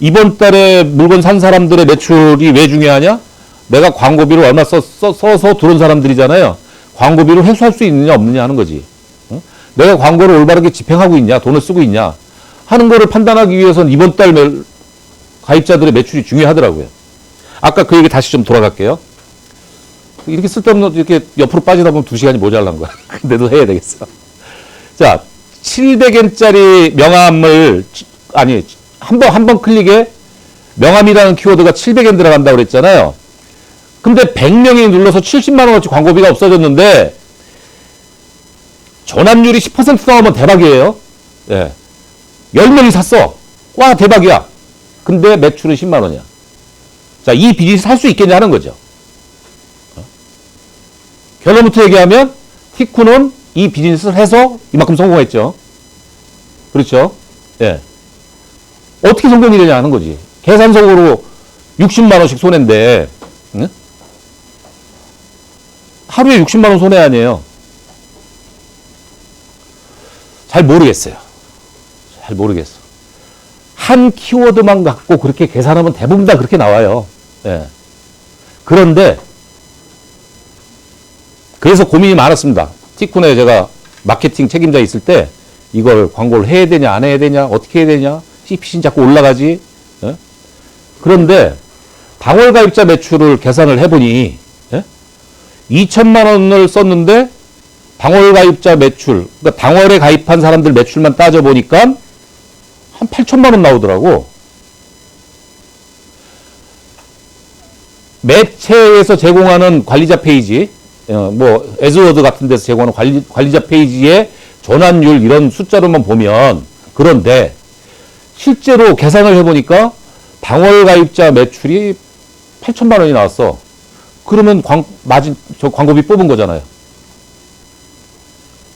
이번 달에 물건 산 사람들의 매출이 왜 중요하냐? 내가 광고비를 얼마 써서 들어온 사람들이잖아요. 광고비를 회수할 수 있느냐 없느냐 하는 거지. 응? 내가 광고를 올바르게 집행하고 있냐, 돈을 쓰고 있냐 하는 거를 판단하기 위해서는 이번 달 가입자들의 매출이 중요하더라고요. 아까 그 얘기 다시 좀 돌아갈게요. 이렇게 쓸데없는 이렇게 옆으로 빠지다 보면 2시간이 모자란 거야. 근데도 해야 되겠어. 자, 700엔짜리 명함을, 아니, 한 번 클릭에 명함이라는 키워드가 700엔 들어간다고 그랬잖아요. 근데 100명이 눌러서 70만원어치 광고비가 없어졌는데, 전환율이 10% 나오면 대박이에요. 예. 10명이 샀어. 와, 대박이야. 근데 매출은 10만원이야. 자, 이 비즈니스 할 수 있겠냐 하는 거죠. 결론부터 얘기하면, 티쿠는 이 비즈니스를 해서 이만큼 성공했죠. 그렇죠? 예. 어떻게 성공이 되냐 하는 거지. 계산적으로 60만원씩 손해인데, 응? 하루에 60만원 손해 아니에요. 잘 모르겠어요. 한 키워드만 갖고 그렇게 계산하면 대부분 다 그렇게 나와요. 예. 그런데, 그래서 고민이 많았습니다. 티쿤에 제가 마케팅 책임자 있을 때 이걸 광고를 해야 되냐, 안 해야 되냐, 어떻게 해야 되냐, CPC는 자꾸 올라가지. 예? 그런데 당월 가입자 매출을 계산을 해보니, 예? 2천만 원을 썼는데 당월 가입자 매출, 그러니까 당월에 가입한 사람들 매출만 따져보니까 한 8천만 원 나오더라고. 매체에서 제공하는 관리자 페이지, 뭐 에즈워드 같은 데서 제공하는 관리자 페이지의 전환율 이런 숫자로만 보면, 그런데 실제로 계산을 해보니까 당월 가입자 매출이 8천만 원이 나왔어. 그러면 저 광고비 뽑은 거잖아요.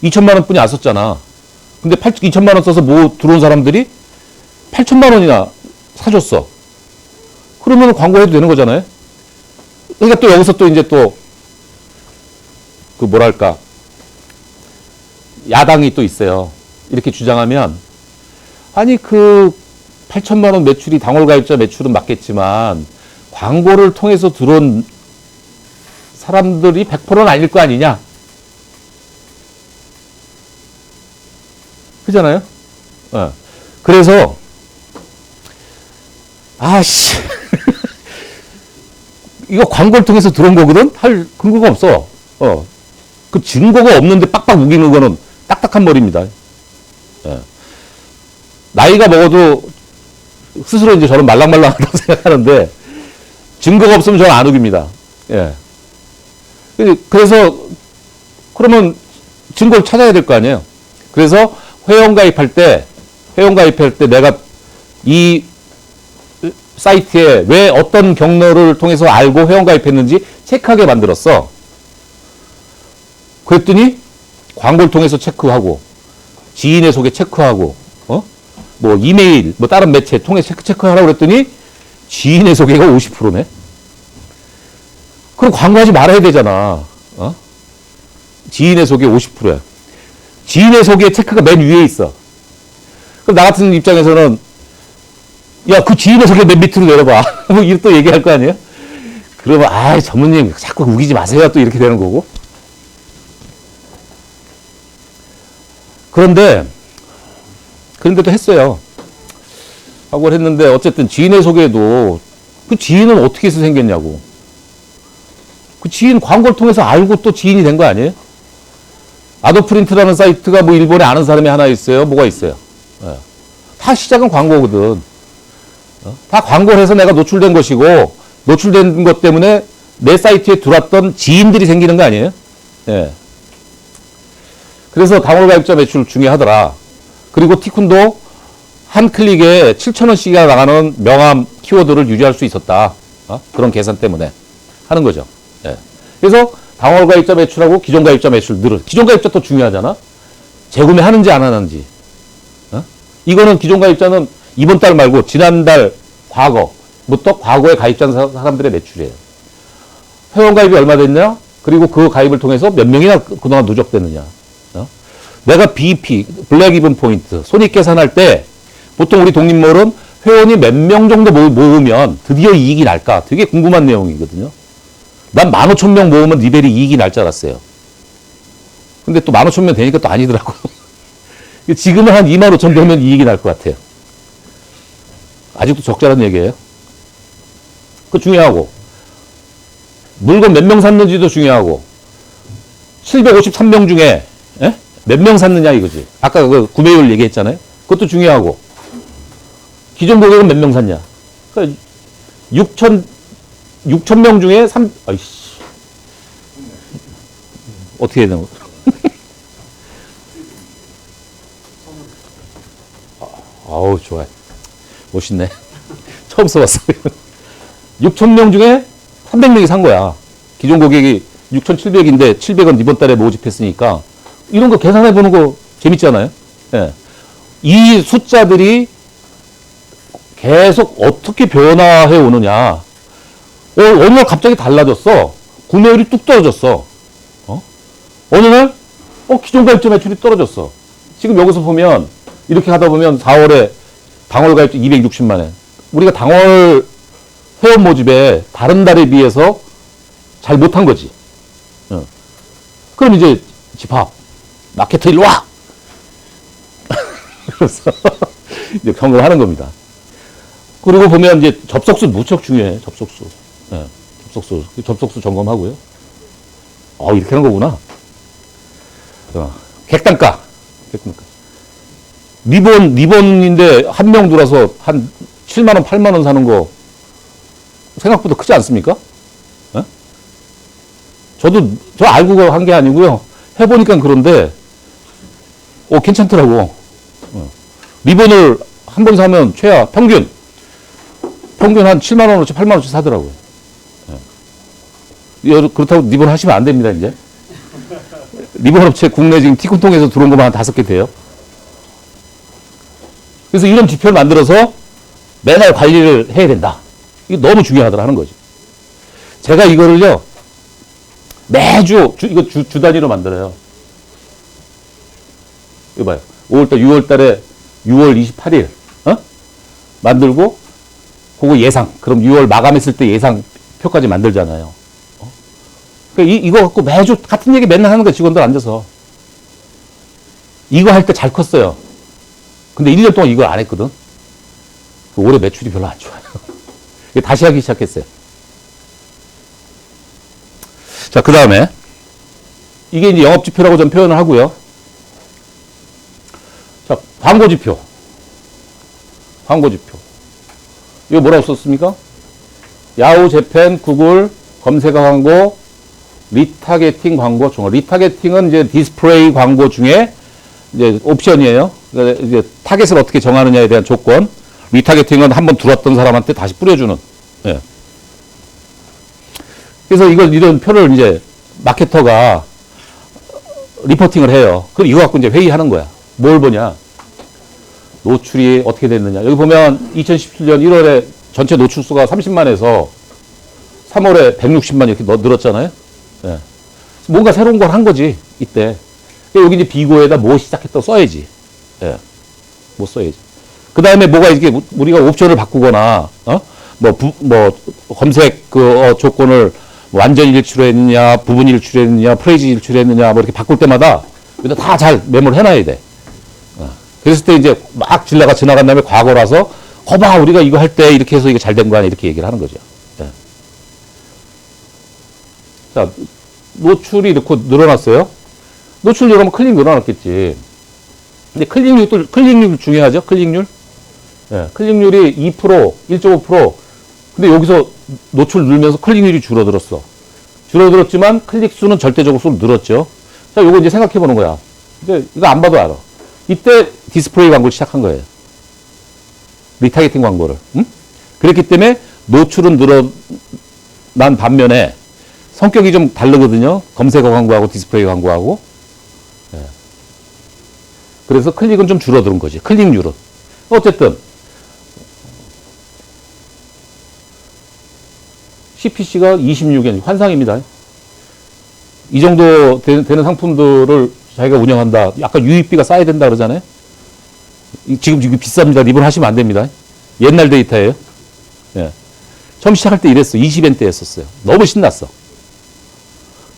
2천만 원뿐이 안 썼잖아. 근데 2천만 원 써서 뭐 들어온 사람들이 8천만 원이나 사줬어. 그러면 광고해도 되는 거잖아요. 그러니까 또 여기서 또 이제 또 그 뭐랄까, 야당이 또 있어요. 이렇게 주장하면, 아니 그 8천만 원 매출이 당월 가입자 매출은 맞겠지만 광고를 통해서 들어온 사람들이 100%는 아닐 거 아니냐. 그잖아요. 그래서 아씨 이거 광고를 통해서 들어온 거거든. 할 근거가 없어. 그 증거가 없는데 빡빡 우기는 거는 딱딱한 머리입니다. 예. 나이가 먹어도 스스로 이제 저는 말랑말랑하다고 생각하는데 증거가 없으면 저는 안 우깁니다. 예. 그래서 그러면 증거를 찾아야 될 거 아니에요. 그래서 회원가입할 때 내가 이 사이트에 왜 어떤 경로를 통해서 알고 회원가입했는지 체크하게 만들었어. 그랬더니 광고를 통해서 체크하고 지인의 소개 체크하고 뭐 이메일 뭐 다른 매체 통해 체크하라고 그랬더니 지인의 소개가 50%네. 그럼 광고하지 말아야 되잖아. 어? 지인의 소개 50%야. 지인의 소개 체크가 맨 위에 있어. 그럼 나 같은 입장에서는 야, 그 지인의 소개 맨 밑으로 내려봐. 뭐 이렇게 또 얘기할 거 아니에요? 그러면 아, 전무님 자꾸 우기지 마세요. 또 이렇게 되는 거고. 그런데도 했어요. 하고 했는데 어쨌든 지인의 소개도 그 지인은 어떻게 해서 생겼냐고. 그 지인 광고를 통해서 알고 또 지인이 된 거 아니에요? 아도프린트라는 사이트가 뭐 일본에 아는 사람이 하나 있어요? 뭐가 있어요? 예. 다 시작은 광고거든. 다 광고를 해서 내가 노출된 것이고 노출된 것 때문에 내 사이트에 들어왔던 지인들이 생기는 거 아니에요? 예. 그래서 당월 가입자 매출 중요하더라. 그리고 티쿤도 한 클릭에 7,000원씩이나 나가는 명함 키워드를 유지할 수 있었다. 그런 계산 때문에 하는 거죠. 예. 그래서 당월 가입자 매출하고 기존 가입자 매출 늘어. 기존 가입자 또 중요하잖아. 재구매 하는지 안 하는지. 이거는 기존 가입자는 이번 달 말고 지난달 과거부터 과거에 가입한 사람들의 매출이에요. 회원 가입이 얼마 됐냐? 그리고 그 가입을 통해서 몇 명이나 그동안 누적됐느냐. 내가 BP, 블랙 이븐 포인트, 손익 계산할 때 보통 우리 독립몰은 회원이 몇 명 정도 모으면 드디어 이익이 날까? 되게 궁금한 내용이거든요. 난 15,000명 모으면 리벨이 이익이 날 줄 알았어요. 근데 또 15,000명 되니까 또 아니더라고요. 지금은 한 25,000 되면 이익이 날 것 같아요. 아직도 적절한 얘기예요. 그거 중요하고. 물건 몇 명 샀는지도 중요하고. 753명 중에 몇 명 샀느냐 이거지. 아까 그 구매율 얘기했잖아요. 그것도 중요하고. 기존 고객은 몇 명 샀냐. 그러니까 6,000명 중에 아이씨. 어떻게 해야 되나. 아우, 좋아요. 멋있네. 처음 써봤어요. 6,000명 중에 300명이 산 거야. 기존 고객이 6,700인데 700원 이번 달에 모집했으니까 이런 거 계산해 보는 거 재밌잖아요. 예. 이 숫자들이 계속 어떻게 변화해 오느냐. 어느 날 갑자기 달라졌어. 구매율이 뚝 떨어졌어. 어느 날 기존 가입자 매출이 떨어졌어. 지금 여기서 보면 이렇게 하다 보면 4월에 당월 가입자 260만 원. 우리가 당월 회원 모집에 다른 달에 비해서 잘 못한 거지. 그럼 이제 집합, 마케터 일로 와! 그래서 이제 점검하는 겁니다. 그리고 보면 이제 접속수 무척 중요해, 접속수. 네, 접속수 점검하고요. 이렇게 하는 거구나. 객단가. 리본인데 한 명 들어서 한 7만원, 8만원 사는 거 생각보다 크지 않습니까? 네? 저 알고 한 게 아니고요. 해보니까 그런데, 괜찮더라고. 리본을 한 번 사면 최하, 평균 한 7만원어치, 8만원어치 사더라고요. 그렇다고 리본 하시면 안 됩니다, 이제. 리본 업체 국내 지금 티콘 통해서 들어온 것만 한 5개 돼요. 그래서 이런 지표를 만들어서 매달 관리를 해야 된다. 이게 너무 중요하더라 하는 거지. 제가 이거를요, 매주, 이거 주 단위로 만들어요. 이거 봐요. 5월달, 6월달에 6월 28일, 만들고, 그거 예상. 그럼 6월 마감했을 때 예상 표까지 만들잖아요. 그러니까 이거 갖고 매주 같은 얘기 맨날 하는 거야, 직원들 앉아서. 이거 할 때 잘 컸어요. 근데 1년 동안 이걸 안 했거든. 올해 매출이 별로 안 좋아요. 다시 하기 시작했어요. 자, 그 다음에 이게 이제 영업지표라고 좀 표현을 하고요. 자, 광고지표. 이거 뭐라고 썼습니까? 야후, 재팬, 구글, 검색어 광고, 리타게팅 광고 중. 리타게팅은 이제 디스플레이 광고 중에 이제 옵션이에요. 그러니까 이제 타겟을 어떻게 정하느냐에 대한 조건. 리타게팅은 한번 들어왔던 사람한테 다시 뿌려주는. 예. 그래서 이런 표를 이제 마케터가 리포팅을 해요. 그럼 이거 갖고 이제 회의하는 거야. 뭘 보냐? 노출이 어떻게 됐느냐. 여기 보면 2017년 1월에 전체 노출수가 30만에서 3월에 160만 이렇게 늘었잖아요. 예. 뭔가 새로운 걸 한 거지, 이때. 여기 이제 비고에다 뭐 시작했다고 써야지. 예. 뭐 써야지. 그 다음에 뭐가 이렇게 우리가 옵션을 바꾸거나, 검색 조건을 완전 일출했느냐, 부분 일출했느냐, 프레이즈 일출했느냐, 뭐 이렇게 바꿀 때마다 여기다 다 잘 메모를 해놔야 돼. 그랬을 때 이제 막 지나간 다음에 과거라서, 거봐, 우리가 이거 할 때 이렇게 해서 이게 잘 된 거 아니야? 이렇게 얘기를 하는 거죠. 예. 자, 노출이 이렇게 늘어났어요. 노출 늘어나면 클릭 늘어났겠지. 근데 클릭률 중요하죠? 클릭률? 예, 클릭률이 2%, 1.5%. 근데 여기서 노출 늘면서 클릭률이 줄어들었어. 줄어들었지만 클릭 수는 절대적으로 수로 늘었죠. 자, 요거 이제 생각해 보는 거야. 이제 이거 안 봐도 알아. 이때 디스플레이 광고를 시작한 거예요. 리타게팅 광고를. 응? 그렇기 때문에 노출은 늘어난 반면에 성격이 좀 다르거든요. 검색어 광고하고 디스플레이 광고하고. 예. 그래서 클릭은 좀 줄어드는 거지. 클릭률은. 어쨌든 CPC가 26엔 환상입니다. 이 정도 되는 상품들을 자기가 운영한다. 약간 유입비가 쌓여야 된다 그러잖아요. 지금 이거 비쌉니다. 리본하시면 안 됩니다. 옛날 데이터예요. 예. 처음 시작할 때 이랬어. 20엔 때였었어요. 너무 신났어.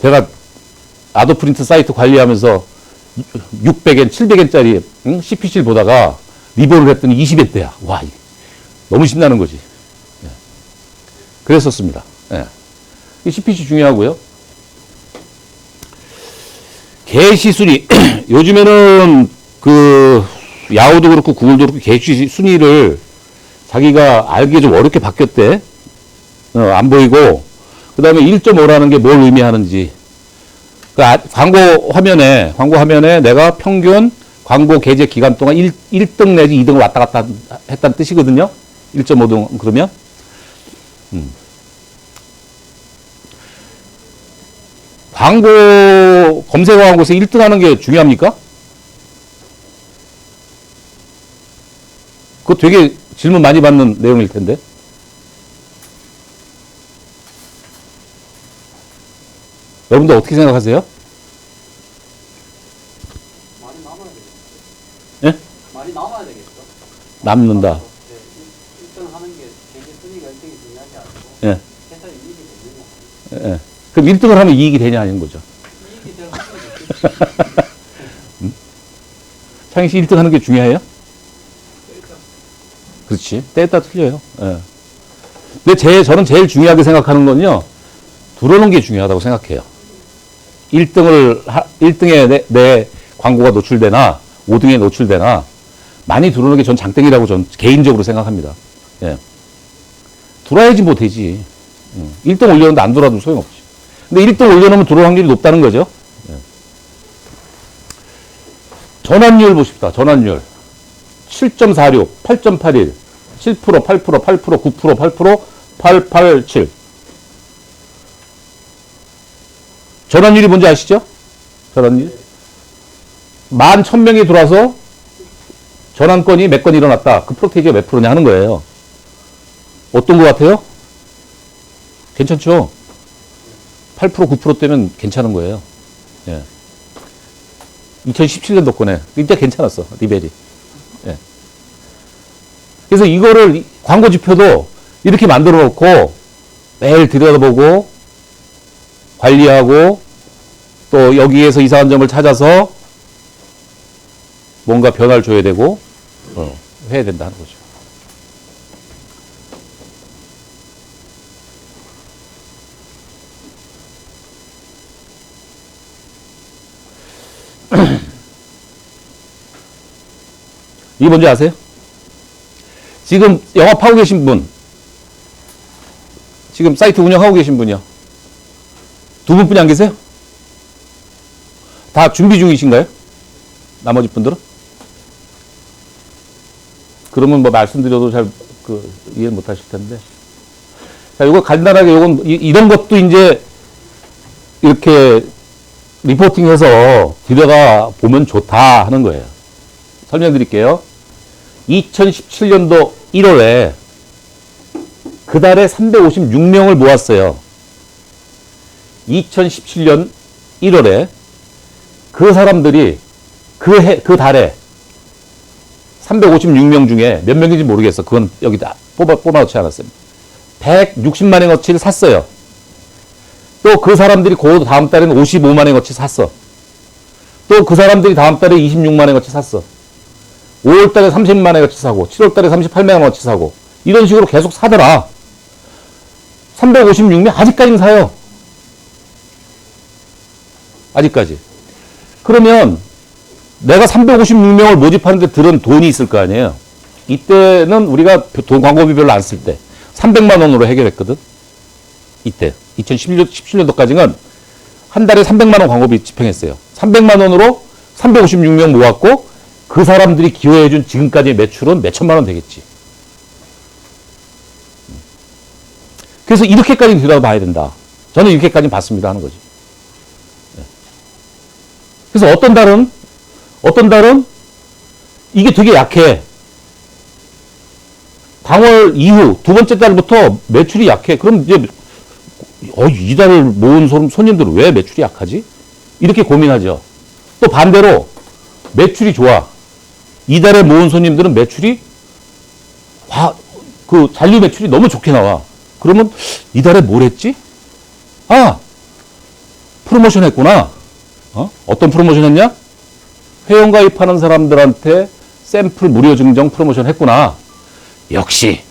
제가 아도프린트 사이트 관리하면서 600엔, 700엔짜리 CPC를 보다가 리본을 했더니 20엔 때야. 와, 너무 신나는 거지. 예. 그랬었습니다. 예. 이 CPC 중요하고요. 게시 순위. 요즘에는 야후도 그렇고 구글도 그렇고 게시 순위를 자기가 알기 좀 어렵게 바뀌었대. 안 보이고. 그 다음에 1.5라는 게 뭘 의미하는지. 광고 화면에 내가 평균 광고 게재 기간 동안 1등 내지 2등을 왔다 갔다 했다는 뜻이거든요. 1.5등 그러면. 검색어 광고에서 1등 하는 게 중요합니까? 그거 되게 질문 많이 받는 내용일 텐데. 여러분들 어떻게 생각하세요? 많이 남아야 되겠죠. 예? 많이 남아야 되겠죠. 남는다. 네, 1등 하는 게 개인 순위가 1등이 중요하지 않고 예. 회사의 이익이 되는 거. 예. 그럼 1등을 하면 이익이 되냐, 아닌 거죠. 이익이 되는 거죠. 창희 씨 1등 하는 게 중요해요? 그렇지. 때에 따라 틀려요. 예. 근데 저는 제일 중요하게 생각하는 건요, 들어오는 게 중요하다고 생각해요. 1등에 내 광고가 노출되나, 5등에 노출되나, 많이 들어오는 게 전 장땡이라고 전 개인적으로 생각합니다. 예. 들어와야지 뭐 되지. 1등 올려놓는데 안 들어와도 소용없지. 근데 1등 올려놓으면 들어올 확률이 높다는 거죠. 예. 전환율 보십시다. 전환율. 7.46, 8.81, 7%, 8%, 8%, 9%, 8%, 887. 전환율이 뭔지 아시죠? 전환율. 11,000명이 들어와서 전환권이 몇 건 일어났다. 그 프로테이지가 몇 프로냐 하는 거예요. 어떤 것 같아요? 괜찮죠? 8%, 9%대면 괜찮은 거예요. 예. 2017년도 거네. 이때 괜찮았어. 리벨이. 예. 그래서 이거를 광고 지표도 이렇게 만들어 놓고 매일 들여다보고 관리하고 또 여기에서 이상한 점을 찾아서 뭔가 변화를 줘야 되고 해야 된다 하는 거죠. 이게 뭔지 아세요? 지금 영업하고 계신 분, 지금 사이트 운영하고 계신 분이요. 두 분뿐이 안 계세요? 다 준비 중이신가요? 나머지 분들은? 그러면 뭐 말씀드려도 잘 이해를 못 하실 텐데. 자, 요거 간단하게 이런 것도 이제 이렇게 리포팅해서 들여가 보면 좋다 하는 거예요. 설명드릴게요. 2017년도 1월에 그 달에 356명을 모았어요. 2017년 1월에 그 사람들이 그 달에 356명 중에 몇 명인지 모르겠어. 그건 여기다 뽑아놓지 않았어요. 160만 원어치를 샀어요. 또 그 사람들이 그 다음 달에는 55만 원어치 샀어. 또 그 사람들이 다음 달에 26만 원어치 샀어. 5월 달에 30만 원어치 사고 7월 달에 38만 원어치 사고 이런 식으로 계속 사더라. 356명 아직까지는 사요. 아직까지. 그러면 내가 356명을 모집하는데 들은 돈이 있을 거 아니에요. 이때는 우리가 돈 광고비 별로 안 쓸 때 300만 원으로 해결했거든. 이때 2017년도까지는 한 달에 300만 원 광고비 집행했어요. 300만 원으로 356명 모았고 그 사람들이 기여해준 지금까지의 매출은 몇 천만 원 되겠지. 그래서 이렇게까지 들여다봐야 된다. 저는 이렇게까지 봤습니다 하는 거지. 그래서 어떤 달은 이게 되게 약해. 당월 이후 두 번째 달부터 매출이 약해. 그럼 이제 이달을 모은 손님들은 왜 매출이 약하지? 이렇게 고민하죠. 또 반대로 매출이 좋아. 이달에 모은 손님들은 매출이 그 잔류 매출이 너무 좋게 나와. 그러면 이달에 뭘 했지? 아, 프로모션 했구나. 어떤 프로모션 했냐? 회원가입하는 사람들한테 샘플 무료 증정 프로모션 했구나. 역시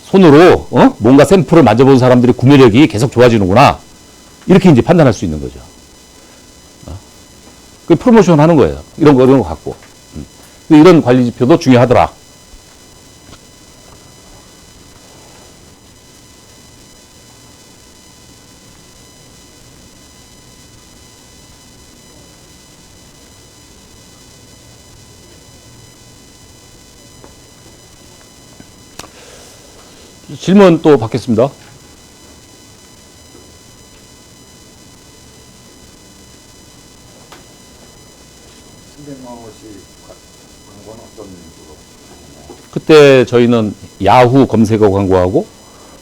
손으로 뭔가 샘플을 만져본 사람들의 구매력이 계속 좋아지는구나. 이렇게 이제 판단할 수 있는 거죠. 그 프로모션 하는 거예요. 이런 거 갖고. 이런 관리 지표도 중요하더라. 질문 또 받겠습니다. 광고는 어떤 식으로 하셨나요? 그때 저희는 야후 검색어 광고하고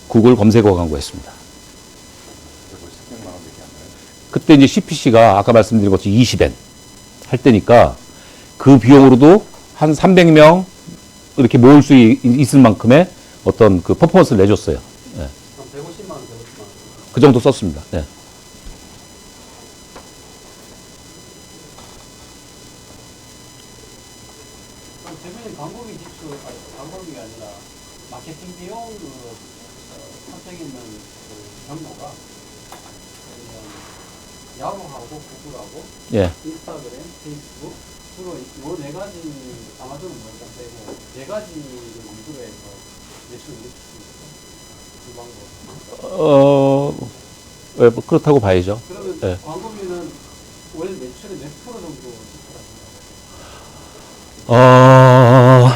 구글 검색어 광고했습니다. 1000만 원 되게 하나요? 그때 이제 CPC가 아까 말씀드린 것처럼 20엔 할 때니까 그 비용으로도 한 300명 이렇게 모을 수 있을 만큼의 어떤 그 퍼포먼스를 내줬어요. 예. 한 150만 원, 150만 원. 그 정도 썼습니다. 예. 그럼 대표님 광고비 지출, 광고비가 아니라 마케팅 비용 선택 있는 정보가 야후하고 구글하고 예. 인스타그램, 페이스북 주로 요 네 가지 아마존은 뭐 일단 빼고 네 가지를 위주로 해서 매출을 늘릴 수 있는 그 방법. 예, 뭐 그렇다고 봐야죠. 그러면 예. 광고비는 월 매출의 몇 프로 정도 지출하시나요?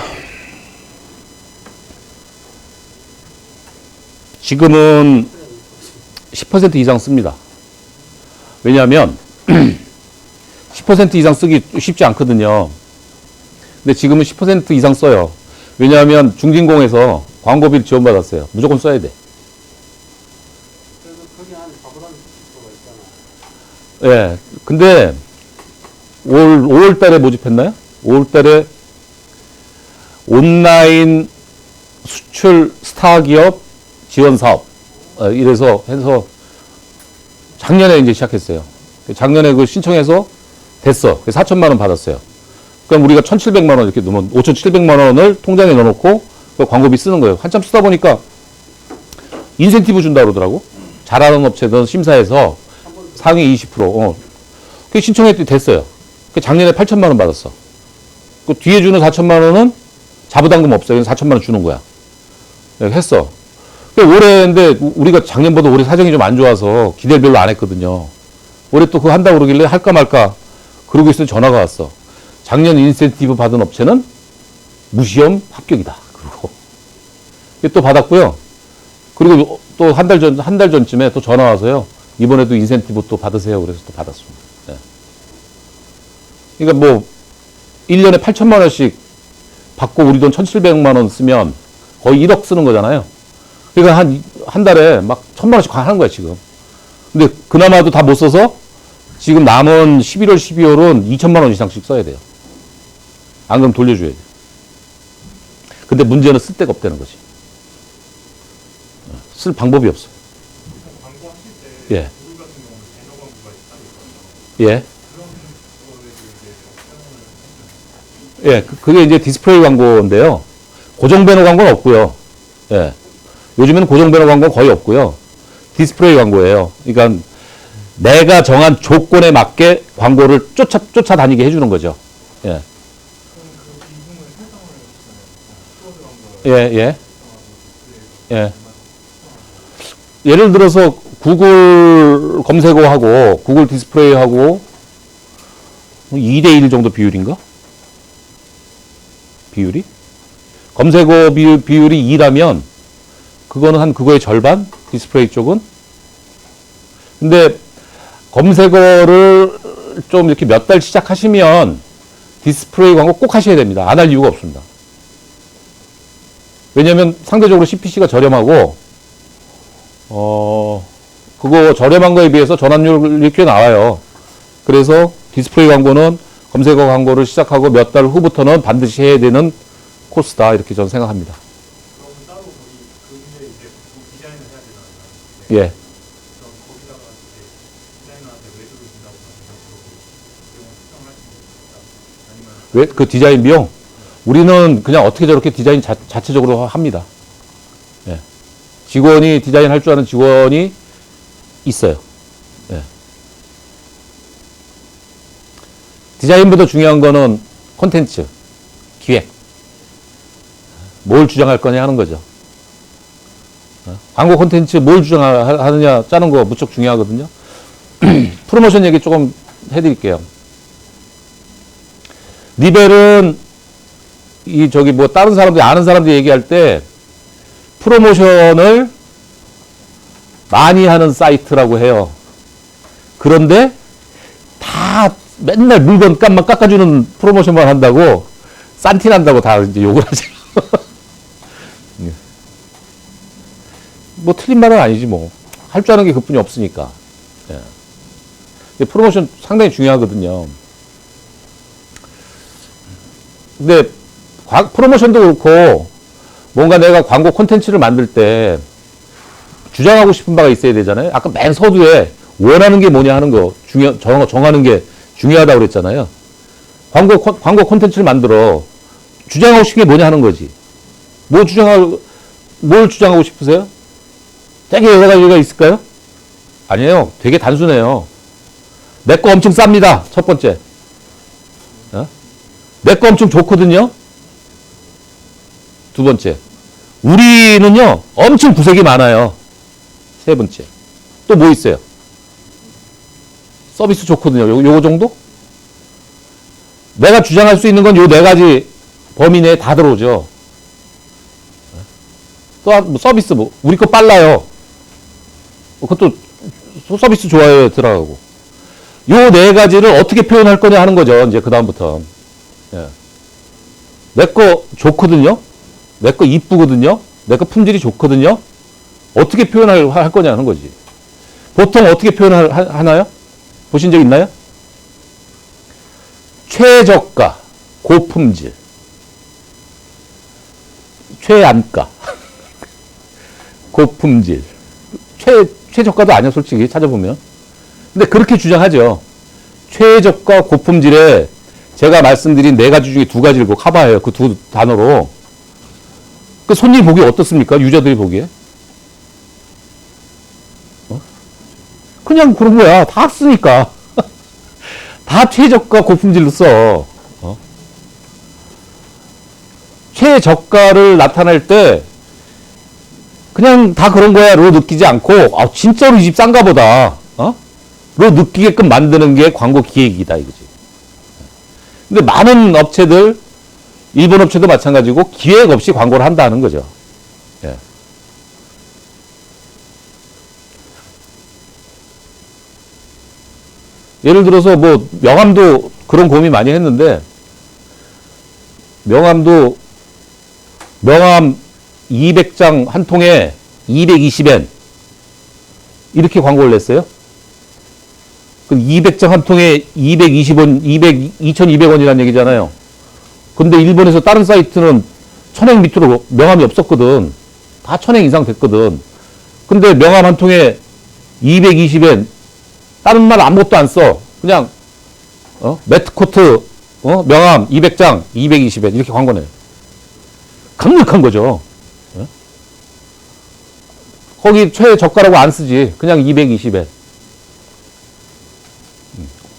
지금은 10% 이상 씁니다. 왜냐하면 10% 이상 쓰기 쉽지 않거든요. 근데 지금은 10% 이상 써요. 왜냐하면 중진공에서 광고비를 지원받았어요. 무조건 써야 돼. 그래서 거기 안에 가보다는 지표가 있잖아요. 예. 근데 5월 달에 모집했나요? 5월 달에 온라인 수출 스타 기업 지원 사업. 이래서 해서 작년에 이제 시작했어요. 작년에 그 신청해서 됐어. 4천만 원 받았어요. 그럼 우리가 1,700만 원 이렇게 넣으면 5,700만 원을 통장에 넣어놓고 그 광고비 쓰는 거예요. 한참 쓰다 보니까 인센티브 준다 그러더라고. 잘하는 업체든 심사해서 상위 20%. 그 신청했더니 됐어요. 그 작년에 8천만 원 받았어. 그 뒤에 주는 4천만 원은 자부담금 없어요. 4천만 원 주는 거야. 했어. 올해인데 우리가 작년보다 올해 사정이 좀 안 좋아서 기대를 별로 안 했거든요. 올해 또 그거 한다고 그러길래 할까 말까 그러고 있으면 전화가 왔어. 작년 인센티브 받은 업체는 무시험 합격이다. 그리고 또 받았고요. 그리고 또 한 달 전쯤에 또 전화 와서요. 이번에도 인센티브 또 받으세요. 그래서 또 받았습니다. 네. 그러니까 뭐 1년에 8천만 원씩 받고 우리 돈 1,700만 원 쓰면 거의 1억 쓰는 거잖아요. 그러니까 한 달에 막 1,000만 원씩 하는 거야, 지금. 근데 그나마도 다 못 써서 지금 남은 11월, 12월은 2,000만 원 이상씩 써야 돼요. 안 그러면 돌려줘야 돼. 근데 문제는 쓸 데가 없다는 거지. 쓸 방법이 없어. 광고하실 때 예. 구글 같은 경우는 배너 광고가 따로 있거든요. 예. 그런 거에도 이제 사용을 예. 그게 이제 디스플레이 광고인데요. 고정 배너 광고는 없고요. 예. 요즘에는 고정 배너 광고는 거의 없고요. 디스플레이 광고예요. 그러니까 내가 정한 조건에 맞게 광고를 쫓아다니게 해주는 거죠. 예. 그 기능을 설정을 해주잖아요. 키워드 광고 예, 예. 예. 예를 들어서 구글 검색어하고 구글 디스플레이하고 2대1 정도 비율인가? 비율이? 검색어 비율이 2라면 그거는 한 그거의 절반? 디스플레이 쪽은? 근데 검색어를 좀 이렇게 몇 달 시작하시면 디스플레이 광고 꼭 하셔야 됩니다. 안 할 이유가 없습니다. 왜냐면 상대적으로 CPC가 저렴하고, 그거 저렴한 거에 비해서 전환율이 꽤 나와요. 그래서 디스플레이 광고는 검색어 광고를 시작하고 몇 달 후부터는 반드시 해야 되는 코스다. 이렇게 저는 생각합니다. 그러면 따로 거기 그게 이제 디자인을 해야 되잖아요. 예. 그럼 거기다가 이제 디자이너한테 외주를 준다고 하면 그거 비용을 측정을 할 수 있을까? 아니면 왜? 그 디자인 비용? 우리는 그냥 어떻게 저렇게 디자인 자체적으로 합니다. 예. 직원이 디자인 할 줄 아는 직원이 있어요. 예. 디자인보다 중요한 거는 콘텐츠, 기획. 뭘 주장할 거냐 하는 거죠. 광고 콘텐츠 뭘 주장하느냐 짜는 거 무척 중요하거든요. 프로모션 얘기 조금 해드릴게요. 니벨은 다른 사람들이 아는 사람들이 얘기할 때 프로모션을 많이 하는 사이트라고 해요. 그런데 다 맨날 물건 값만 깎아주는 프로모션만 한다고 싼티 난다고 다 이제 욕을 하죠. 뭐 틀린 말은 아니지 뭐. 할 줄 아는 게 그뿐이 없으니까. 예. 프로모션 상당히 중요하거든요. 근데 프로모션도 그렇고 뭔가 내가 광고 콘텐츠를 만들 때 주장하고 싶은 바가 있어야 되잖아요. 아까 맨 서두에 원하는 게 뭐냐 하는 거 정하는 게 중요하다고 그랬잖아요. 광고 콘텐츠를 만들어 주장하고 싶은 게 뭐냐 하는 거지. 뭘 주장하고 싶으세요? 되게 여러 가지가 있을까요? 아니에요. 되게 단순해요. 내 거 엄청 쌉니다. 첫 번째. 내 거 엄청 좋거든요. 두 번째. 우리는요, 엄청 구색이 많아요. 세 번째. 또 뭐 있어요? 서비스 좋거든요. 요거 정도? 내가 주장할 수 있는 건 요 네 가지 범위 내에 다 들어오죠. 또 뭐 서비스 우리 거 빨라요. 그것도 서비스 좋아요 들어가고. 요 네 가지를 어떻게 표현할 거냐 하는 거죠. 이제 그다음부터. 예. 내 거 좋거든요. 내 거 이쁘거든요. 내 거 품질이 좋거든요. 어떻게 할 거냐 하는 거지. 보통 어떻게 하나요? 보신 적 있나요? 최저가, 고품질, 최안가, 고품질. 최저가도 아니야, 솔직히 찾아보면. 근데 그렇게 주장하죠. 최저가, 고품질에 제가 말씀드린 네 가지 중에 두 가지를 커버해요. 그 두 단어로. 그 손님 보기 어떻습니까? 유저들이 보기에. 그냥 그런 거야. 다 쓰니까. 다 최저가, 고품질로 써. 최저가를 나타낼 때 그냥 다 그런 거야. 로 느끼지 않고, 진짜로 이 집 싼가 보다. 로 느끼게끔 만드는 게 광고 기획이다, 이거지. 근데 많은 업체들, 일본 업체도 마찬가지고 기획 없이 광고를 한다는 거죠. 예. 예를 들어서 뭐 명함도 그런 고민 많이 했는데 명함 200장 한 통에 220엔. 이렇게 광고를 냈어요. 그 200장 한 통에 220원, 2,200원이라는 얘기잖아요. 근데 일본에서 다른 사이트는 1,000엔 밑으로 명함이 없었거든. 다 1,000엔 이상 됐거든. 근데 명함 한 통에 220엔, 다른 말 아무것도 안 써. 그냥, 매트코트, 명함 200장, 220엔. 이렇게 광고네. 강력한 거죠. 거기 최저가라고 안 쓰지. 그냥 220엔.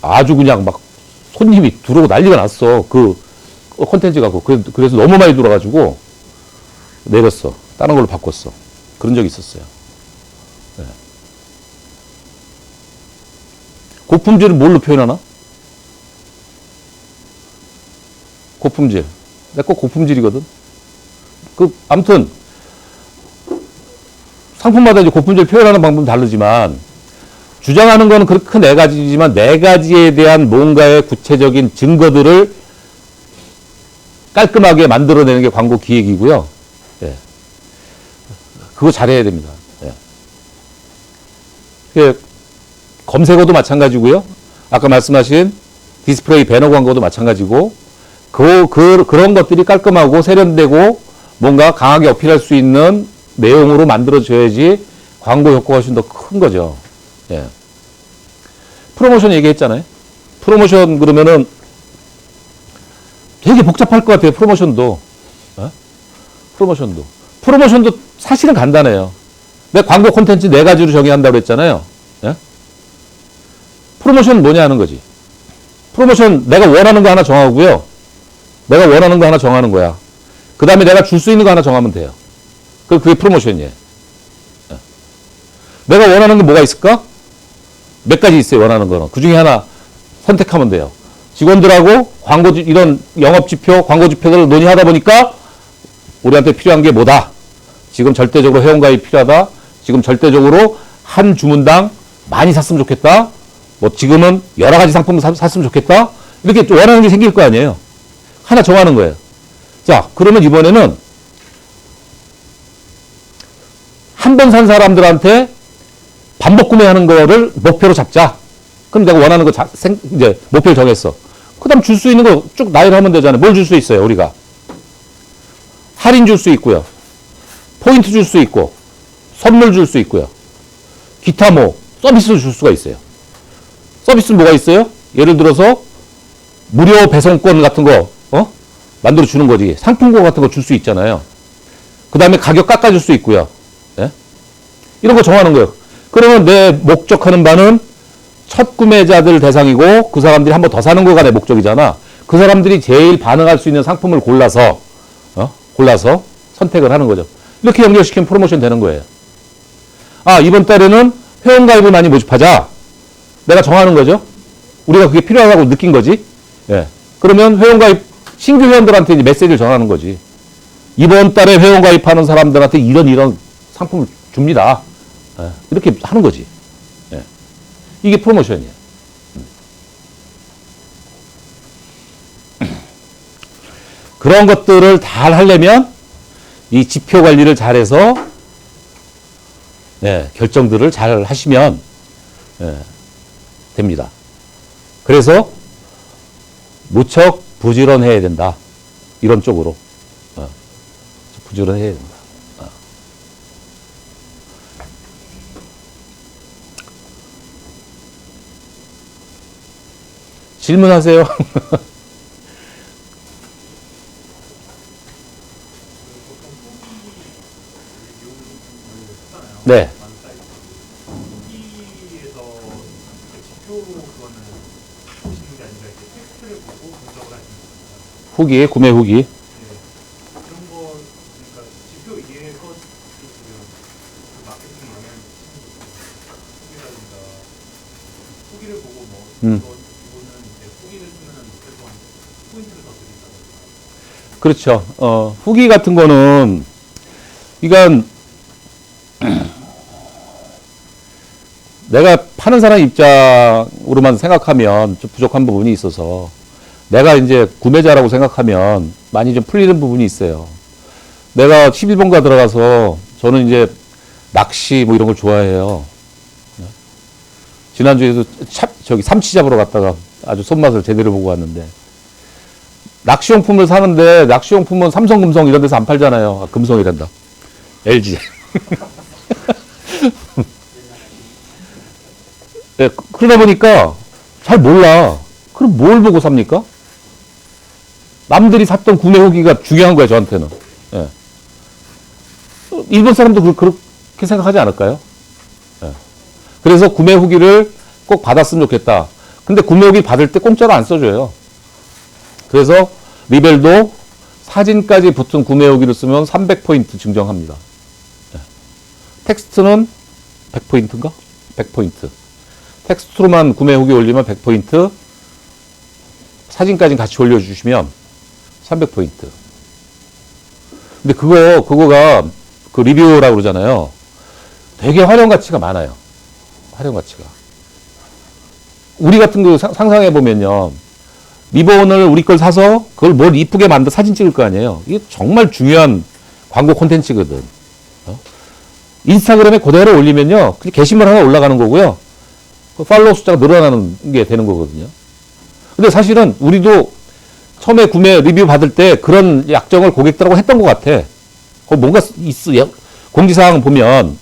아주 그냥 막 손님이 들어오고 난리가 났어. 그 콘텐츠가. 그래서 너무 많이 들어가지고 내렸어. 다른 걸로 바꿨어. 그런 적이 있었어요. 네. 고품질을 뭘로 표현하나? 고품질. 내 거 고품질이거든. 아무튼 상품마다 이제 고품질 표현하는 방법은 다르지만 주장하는 거는 그렇게 큰 네 가지지만 네 가지에 대한 뭔가의 구체적인 증거들을 깔끔하게 만들어내는 게 광고 기획이고요. 예. 그거 잘해야 됩니다. 예. 검색어도 마찬가지고요. 아까 말씀하신 디스플레이 배너 광고도 마찬가지고 그런 것들이 깔끔하고 세련되고 뭔가 강하게 어필할 수 있는 내용으로 만들어져야지 광고 효과가 훨씬 더 큰 거죠. 예. 프로모션 얘기했잖아요. 프로모션 그러면은 되게 복잡할 것 같아요. 프로모션도. 프로모션도 사실은 간단해요. 내 광고 콘텐츠 네 가지로 정의한다고 했잖아요. 예? 프로모션 뭐냐 하는 거지. 프로모션 내가 원하는 거 하나 정하고요. 내가 원하는 거 하나 정하는 거야. 그 다음에 내가 줄 수 있는 거 하나 정하면 돼요. 그게 프로모션이에요. 내가 원하는 게 뭐가 있을까? 몇 가지 있어요, 원하는 거는. 그 중에 하나 선택하면 돼요. 직원들하고 이런 영업지표, 광고지표들을 논의하다 보니까 우리한테 필요한 게 뭐다? 지금 절대적으로 회원가입이 필요하다? 지금 절대적으로 한 주문당 많이 샀으면 좋겠다? 뭐 지금은 여러 가지 상품을 샀으면 좋겠다? 이렇게 원하는 게 생길 거 아니에요? 하나 정하는 거예요. 자, 그러면 이번에는 한 번 산 사람들한테 반복 구매하는 거를 목표로 잡자. 그럼 내가 원하는 거 이제 목표를 정했어. 그 다음 줄 수 있는 거 쭉 나열을 하면 되잖아요. 뭘 줄 수 있어요, 우리가? 할인 줄 수 있고요. 포인트 줄 수 있고, 선물 줄 수 있고요. 기타 서비스를 줄 수가 있어요. 서비스는 뭐가 있어요? 예를 들어서 무료 배송권 같은 거, 만들어 주는 거지. 상품권 같은 거 줄 수 있잖아요. 그 다음에 가격 깎아줄 수 있고요. 예? 이런 거 정하는 거예요. 그러면 내 목적하는 바는 첫 구매자들 대상이고 그 사람들이 한 번 더 사는 거가 내 목적이잖아. 그 사람들이 제일 반응할 수 있는 상품을 골라서 선택을 하는 거죠. 이렇게 연결시키면 프로모션 되는 거예요. 아, 이번 달에는 회원가입을 많이 모집하자. 내가 정하는 거죠. 우리가 그게 필요하다고 느낀 거지. 예. 그러면 신규 회원들한테 이제 메시지를 전하는 거지. 이번 달에 회원가입하는 사람들한테 이런 상품을 줍니다. 예. 이렇게 하는 거지. 예. 이게 프로모션이에요. 그런 것들을 잘 하려면 이 지표 관리를 잘해서 결정들을 잘 하시면 됩니다. 그래서 무척 부지런해야 된다. 이런 쪽으로 부지런해야 된다. 질문하세요. 네. 후기에서 지표 그거는 보시는 게 아니라 이제 텍스트를 보고 분석을 하시는 거잖아요. 후기, 구매 후기. 네. 그런 거 그러니까 지표 이해해서 그 마케팅 영향을 미치는 거죠. 후기라든가 후기를 보고 뭐 이거는 이제 후기를 쓰면은 최소한 포인트를 더 드린다든가. 그렇죠. 후기 같은 거는 이건 내가 파는 사람 입장으로만 생각하면 좀 부족한 부분이 있어서 내가 이제 구매자라고 생각하면 많이 좀 풀리는 부분이 있어요. 내가 11번가 들어가서 저는 이제 낚시 뭐 이런 걸 좋아해요. 지난주에도 저기 삼치 잡으러 갔다가 아주 손맛을 제대로 보고 왔는데, 낚시용품을 사는데 낚시용품은 삼성, 금성 이런 데서 안 팔잖아요. 아, 금성이란다. LG. 네, 그러다 보니까 잘 몰라. 그럼 뭘 보고 삽니까? 남들이 샀던 구매 후기가 중요한 거야, 저한테는. 예. 일본 사람도 그렇게 생각하지 않을까요? 예. 그래서 구매 후기를 꼭 받았으면 좋겠다. 근데 구매 후기 받을 때 공짜로 안 써줘요. 그래서 리벨도 사진까지 붙은 구매 후기를 쓰면 300포인트 증정합니다. 예. 텍스트는 100포인트인가? 100포인트. 텍스트로만 구매 후기 올리면 100포인트, 사진까지 같이 올려주시면 300포인트. 근데 그거가 그 리뷰라고 그러잖아요. 되게 활용 가치가 많아요. 활용 가치가. 우리 같은 거 상상해보면요. 리본을 우리 걸 사서 그걸 뭘 이쁘게 만들어 사진 찍을 거 아니에요. 이게 정말 중요한 광고 콘텐츠거든. 인스타그램에 그대로 올리면요. 그냥 게시물 하나 올라가는 거고요. 그 팔로워 숫자가 늘어나는 게 되는 거거든요. 근데 사실은 우리도 처음에 구매 리뷰 받을 때 그런 약정을 고객들하고 했던 것 같아. 뭔가 있어. 공지사항 보면,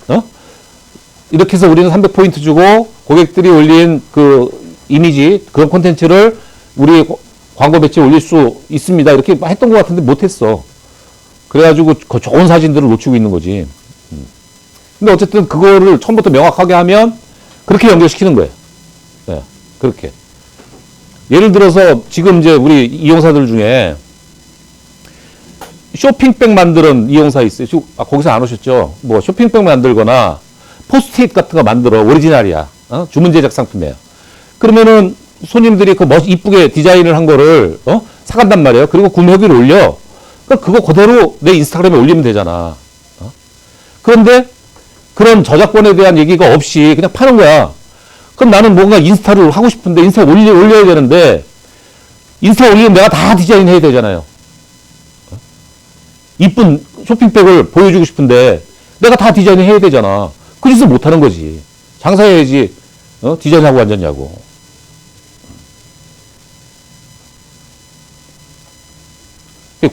이렇게 해서 우리는 300포인트 주고 고객들이 올린 그 이미지, 그런 콘텐츠를 우리 광고 배치에 올릴 수 있습니다. 이렇게 했던 것 같은데 못했어. 그래가지고 그 좋은 사진들을 놓치고 있는 거지. 근데 어쨌든 그거를 처음부터 명확하게 하면 그렇게 연결시키는 거예요. 네, 그렇게. 예를 들어서 지금 이제 우리 이용사들 중에 쇼핑백 만드는 이용사 있어요. 거기서 안 오셨죠? 뭐 쇼핑백 만들거나 포스트잇 같은 거 만들어. 오리지널이야. 주문 제작 상품이에요. 그러면은 손님들이 그 이쁘게 디자인을 한 거를 사간단 말이에요. 그리고 구매 후기를 올려. 그러니까 그거 그대로 내 인스타그램에 올리면 되잖아. 그런데 그런 저작권에 대한 얘기가 없이 그냥 파는 거야. 그럼 나는 뭔가 인스타를 하고 싶은데 인스타에 올려야 되는데 인스타에 올리면 내가 다 디자인 해야 되잖아요. 이쁜 쇼핑백을 보여주고 싶은데 내가 다 디자인 해야 되잖아. 그 짓을 못 하는 거지. 장사해야지. 디자인하고 앉았냐고.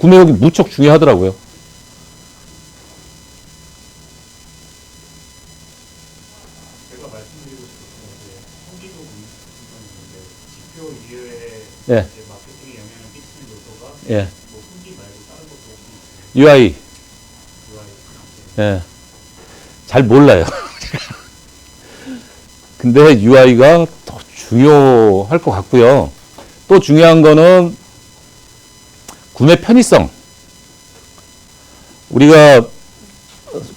구매욕이 무척 중요하더라고요. 제가 말씀드리고 싶었던 게 후기도 있는데 지표 이외에 예. 이제 마케팅에 영향을 끼치는 요소가 예. 뭐 후기 말고 다른 것도 혹시 있어요? UI. UI. 예. 잘 몰라요. 근데 UI가 더 중요할 것 같고요. 또 중요한 거는 구매 편의성. 우리가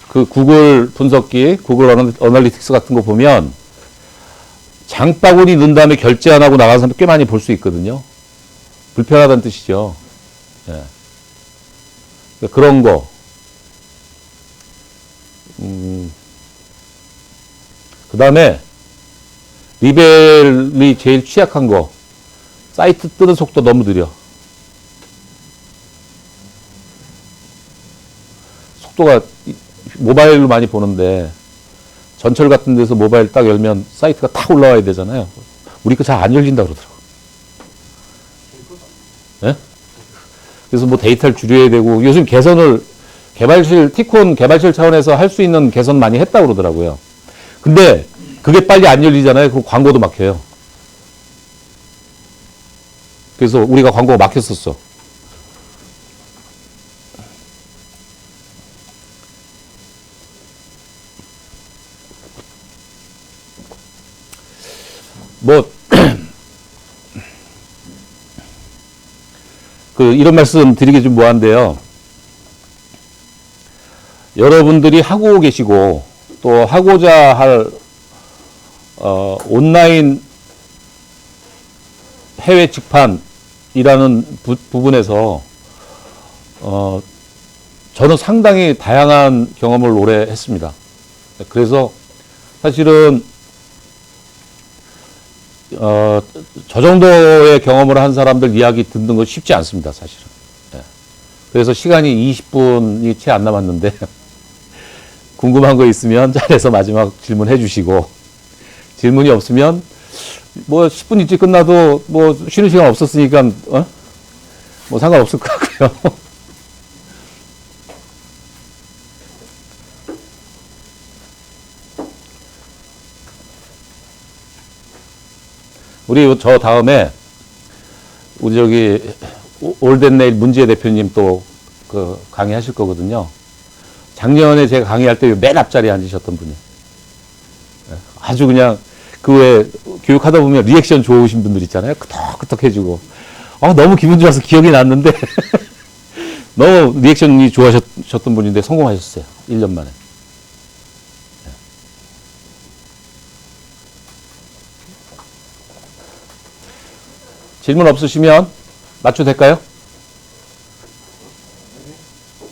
그 구글 분석기, 구글 어널리틱스 같은 거 보면 장바구니 넣은 다음에 결제 안 하고 나가는 사람 꽤 많이 볼 수 있거든요. 불편하다는 뜻이죠. 예. 그러니까 그런 거. 그 다음에 리벨이 제일 취약한 거. 사이트 뜨는 속도 너무 느려. 속도가 모바일로 많이 보는데 전철 같은 데서 모바일 딱 열면 사이트가 탁 올라와야 되잖아요. 우리 거 잘 안 열린다 그러더라고. 예? 그래서 뭐 데이터를 줄여야 되고 요즘 개선을 티콘 개발실 차원에서 할 수 있는 개선 많이 했다 그러더라고요. 근데 그게 빨리 안 열리잖아요. 그럼 광고도 막혀요. 그래서 우리가 광고가 막혔었어. 뭐, 이런 말씀 드리기 좀 뭐한데요. 여러분들이 하고 계시고, 또 하고자 할, 온라인 해외 직판이라는 부분에서, 저는 상당히 다양한 경험을 오래 했습니다. 그래서 사실은, 저 정도의 경험을 한 사람들 이야기 듣는 거 쉽지 않습니다, 사실은. 예. 그래서 시간이 20분이 채 안 남았는데, 궁금한 거 있으면 자리에서 마지막 질문해 주시고, 질문이 없으면 뭐 10분 일찍 끝나도 뭐 쉬는 시간 없었으니까 뭐 상관없을 것 같고요. 우리 저 다음에 우리 저기 올덴네일 문지혜 대표님 또 그 강의하실 거거든요. 작년에 제가 강의할 때 맨 앞자리에 앉으셨던 분이 아주 그냥 그 외에 교육하다 보면 리액션 좋으신 분들 있잖아요. 끄덕끄덕해지고 너무 기분 좋아서 기억이 났는데 너무 리액션이 좋아하셨던 분인데 성공하셨어요. 1년 만에. 질문 없으시면 마쳐도 될까요?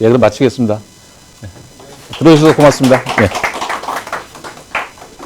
예, 그럼 마치겠습니다. 들어주셔서 고맙습니다. 네.